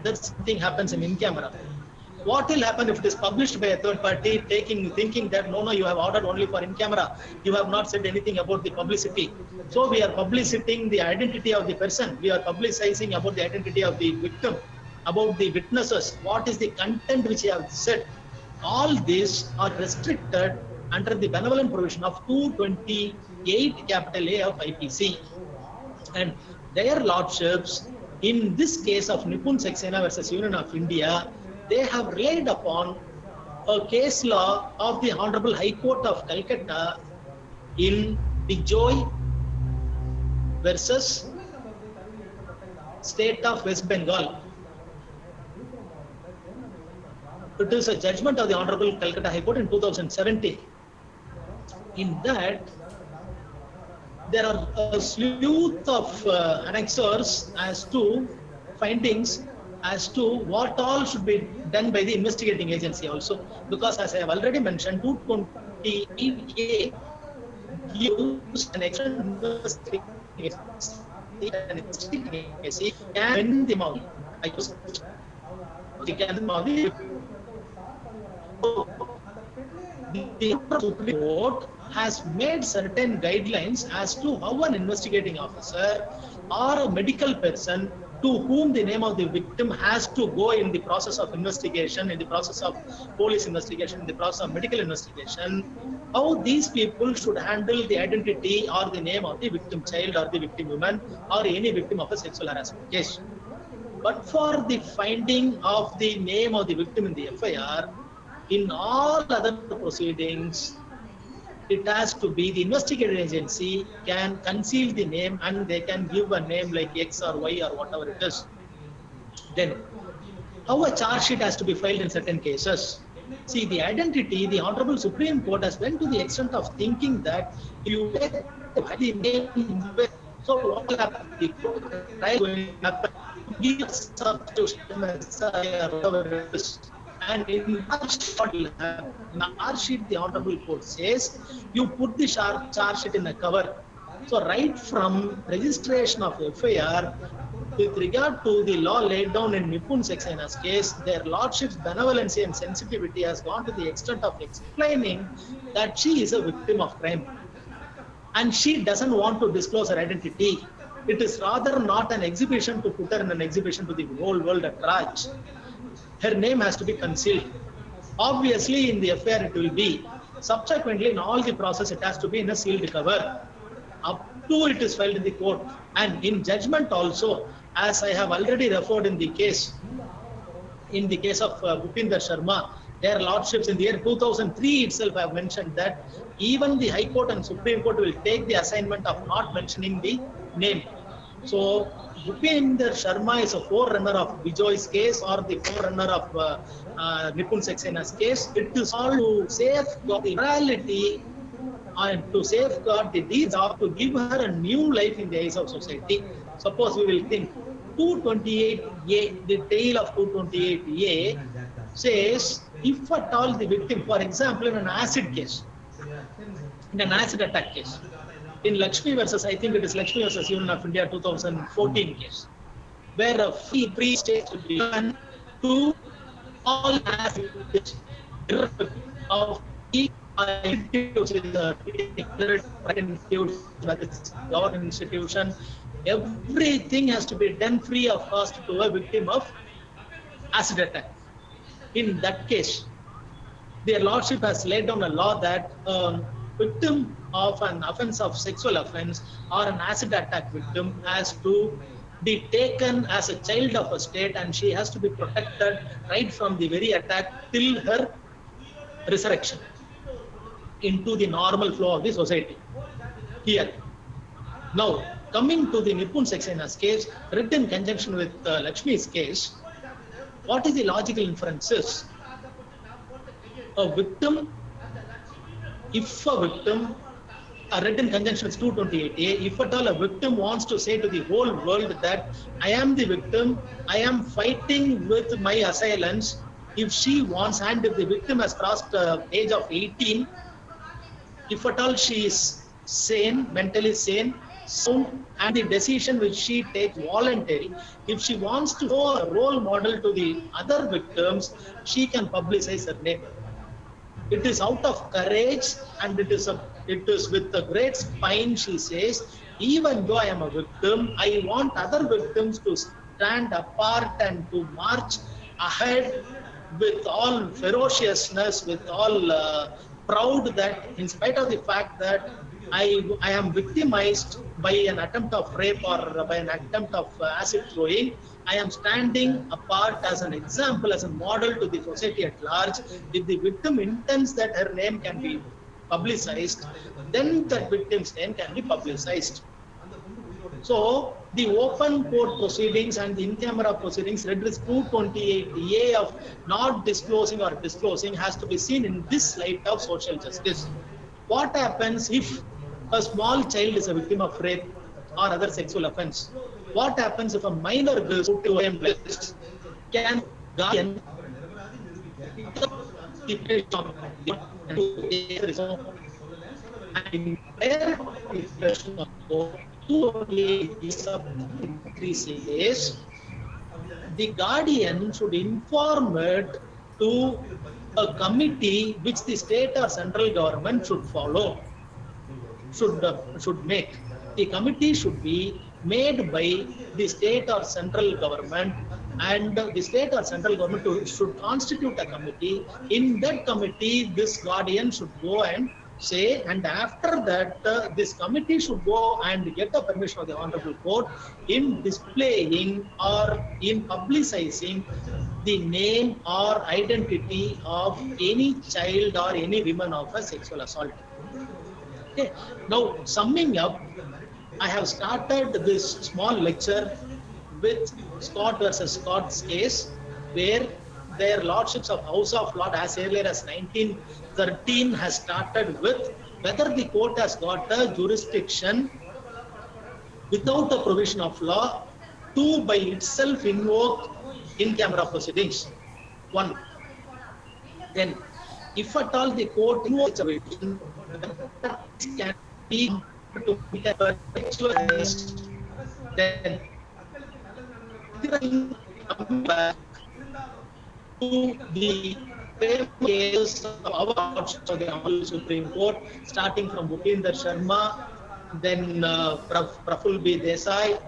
That something happens in camera. What will happen if it is published by a third party, thinking that no, you have ordered only for in camera, you have not said anything about the publicity. So we are publicizing the identity of the person, we are publicizing about the identity of the victim, about the witnesses, what is the content which you have said. All these are restricted under the benevolent provision of 228 capital A of IPC. And their lordships, in this case of Nipun Saxena versus Union of India, they have relied upon a case law of the Honorable High Court of Calcutta in Bijoy versus State of West Bengal. It is a judgment of the Honorable Calcutta High Court in 2017. In that, there are a slew of annexures as to findings as to what all should be done by the investigating agency also. Because as I have already mentioned, 228A gives an extra investigating agency and the amount. The Supreme Court has made certain guidelines as to how an investigating officer or a medical person to whom the name of the victim has to go in the process of investigation, in the process of police investigation, in the process of medical investigation, how these people should handle the identity or the name of the victim child or the victim woman or any victim of a sexual harassment case. But for the finding of the name of the victim in the FIR, in all other proceedings, it has to be the investigating agency can conceal the name and they can give a name like X or Y or whatever it is. Then, how a charge sheet has to be filed in certain cases. See, the identity, the Honorable Supreme Court has went to the extent of thinking that you take the name, so what will happen? The trial will happen, give substitution as or whatever it is. And in our sheet, the Honorable Court says, you put the charge sheet in a cover. So right from registration of FIR, with regard to the law laid down in Nipun Saxena's case, their lordship's benevolency and sensitivity has gone to the extent of explaining that she is a victim of crime. And she doesn't want to disclose her identity. It is rather not an exhibition to put her in an exhibition to the whole world at large. Her name has to be concealed. Obviously, in the affair, it will be. Subsequently, in all the process, it has to be in a sealed cover. Up to it is filed in the court. And in judgment also, as I have already referred in the case of Bhupinder Sharma, their lordships in the year 2003 itself have mentioned that even the High Court and Supreme Court will take the assignment of not mentioning the name. So, Bhupinder Sharma is a forerunner of Bijoy's case or the forerunner of Nipun Saxena's case. It is all to safeguard the morality and to safeguard the deeds of to give her a new life in the eyes of society. Suppose we will think 228A, the tail of 228A says, if at all the victim, for example, in an acid case, in an acid attack case, in Lakshmi versus, I think it is Lakshmi versus Union of India 2014 case, where a free state will be given to all acid of institution, everything has to be done free of cost to a victim of acid attack. In that case, their lordship has laid down a law that victim of an offense of sexual offense or an acid attack victim has to be taken as a child of a state, and she has to be protected right from the very attack till her resurrection into the normal flow of the society. Here, now coming to the Nipun Saxena's case, read in conjunction with Lakshmi's case, what is the logical inferences? A victim, if a victim, read in conjunction with 228A, if at all a victim wants to say to the whole world that I am the victim, I am fighting with my assailants, if she wants, and if the victim has crossed the age of 18, if at all she is sane, mentally sane, sound, and the decision which she takes voluntary, if she wants to show a role model to the other victims, she can publicize her name. It is out of courage, and it is with a great spine, she says, even though I am a victim, I want other victims to stand apart and to march ahead with all ferociousness, with all proud that in spite of the fact that I am victimized by an attempt of rape or by an attempt of acid throwing, I am standing apart as an example, as a model to the society at large. If the victim intends that her name can be publicized, then that victim's name can be publicized. So, the open court proceedings and the in-camera proceedings, read with 228A of not disclosing or disclosing, has to be seen in this light of social justice. What happens if a small child is a victim of rape or other sexual offense? What happens if a minor is put to a list? Can guardian the guardian should inform it to a committee which the state or central government should follow, should make. The committee should be made by the state or central government, and the state or central government should constitute a committee. In that committee, this guardian should go and say, and after that, this committee should go and get the permission of the Honorable Court in displaying or in publicizing the name or identity of any child or any woman of a sexual assault. Okay. Now, summing up, I have started this small lecture with Scott versus Scott's case, where their lordships of House of Lord as earlier as 1913 has started with whether the court has got a jurisdiction without a provision of law to by itself invoke in camera proceedings. One. Then, if at all the court invokes a provision, can be to then coming back to the case of our of the Honorable Supreme Court, starting from Bhupinder Sharma, then Praful B. Desai,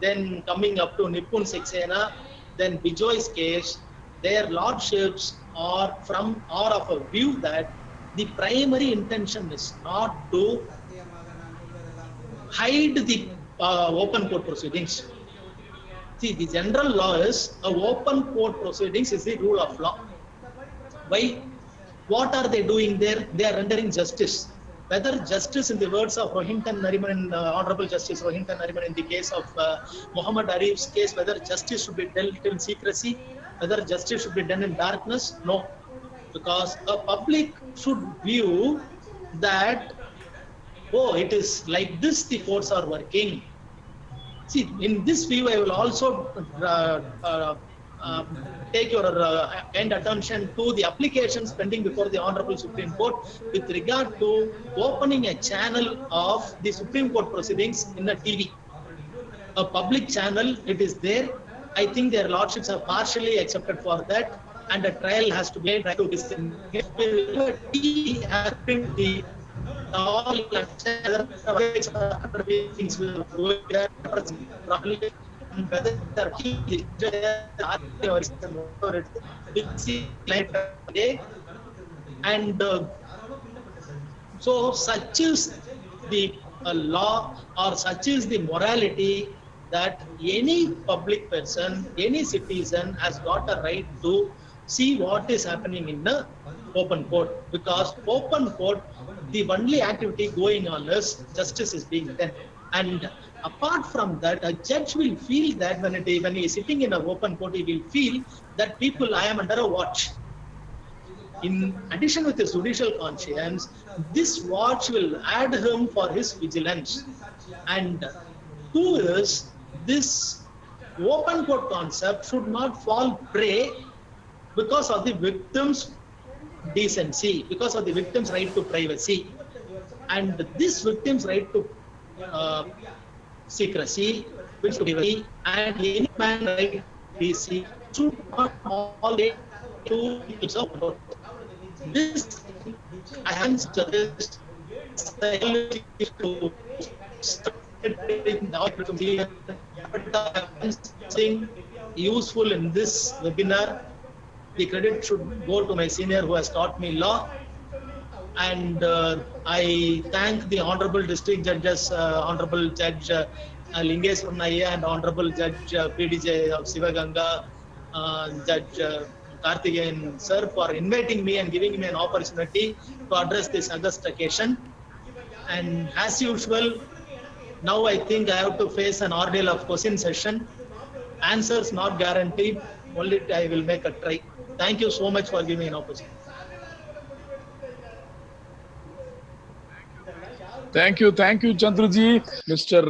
then coming up to Nipun Saxena, then Bijoy's case, their lordships are of a view that the primary intention is not to hide the open court proceedings. See, the general law is open court proceedings is the rule of law. Why? What are they doing there? They are rendering justice. Whether justice, in the words of Rohinton Nariman, Honorable Justice Rohinton Nariman, in the case of Muhammad Arif's case, whether justice should be dealt in secrecy, whether justice should be done in darkness, no. Because a public should view that, oh, it is like this the courts are working. See, in this view, I will also take your kind attention to the applications pending before the Honorable Supreme Court with regard to opening a channel of the Supreme Court proceedings in a TV. A public channel, it is there. I think their lordships are partially accepted for that, and a trial has to be made to distinguish. All things will go there properly. And so such is the law, or such is the morality, that any public person, any citizen has got a right to see what is happening in the open court, because open court, the only activity going on is justice is being done. And apart from that, a judge will feel that when he is sitting in an open court, he will feel that I am under a watch. In addition with his judicial conscience, this watch will add him for his vigilance. And two is, this open court concept should not fall prey because of the victim's decency, because of the victim's right to privacy. And this victim's right to secrecy, which should be, and any man right to see, should not fall to its own. This, I have suggested to useful in this webinar. The credit should go to my senior who has taught me law. And I thank the Honorable District Judges, Honorable Judge Lingeswaran Ayya and Honorable Judge PDJ of Sivaganga, Judge Karthikeyan sir, for inviting me and giving me an opportunity to address this august occasion. And as usual, now I think I have to face an ordeal of question session. Answers not guaranteed, only I will make a try. Thank you so much for giving me an opportunity. Thank you, Chandruji. Mr.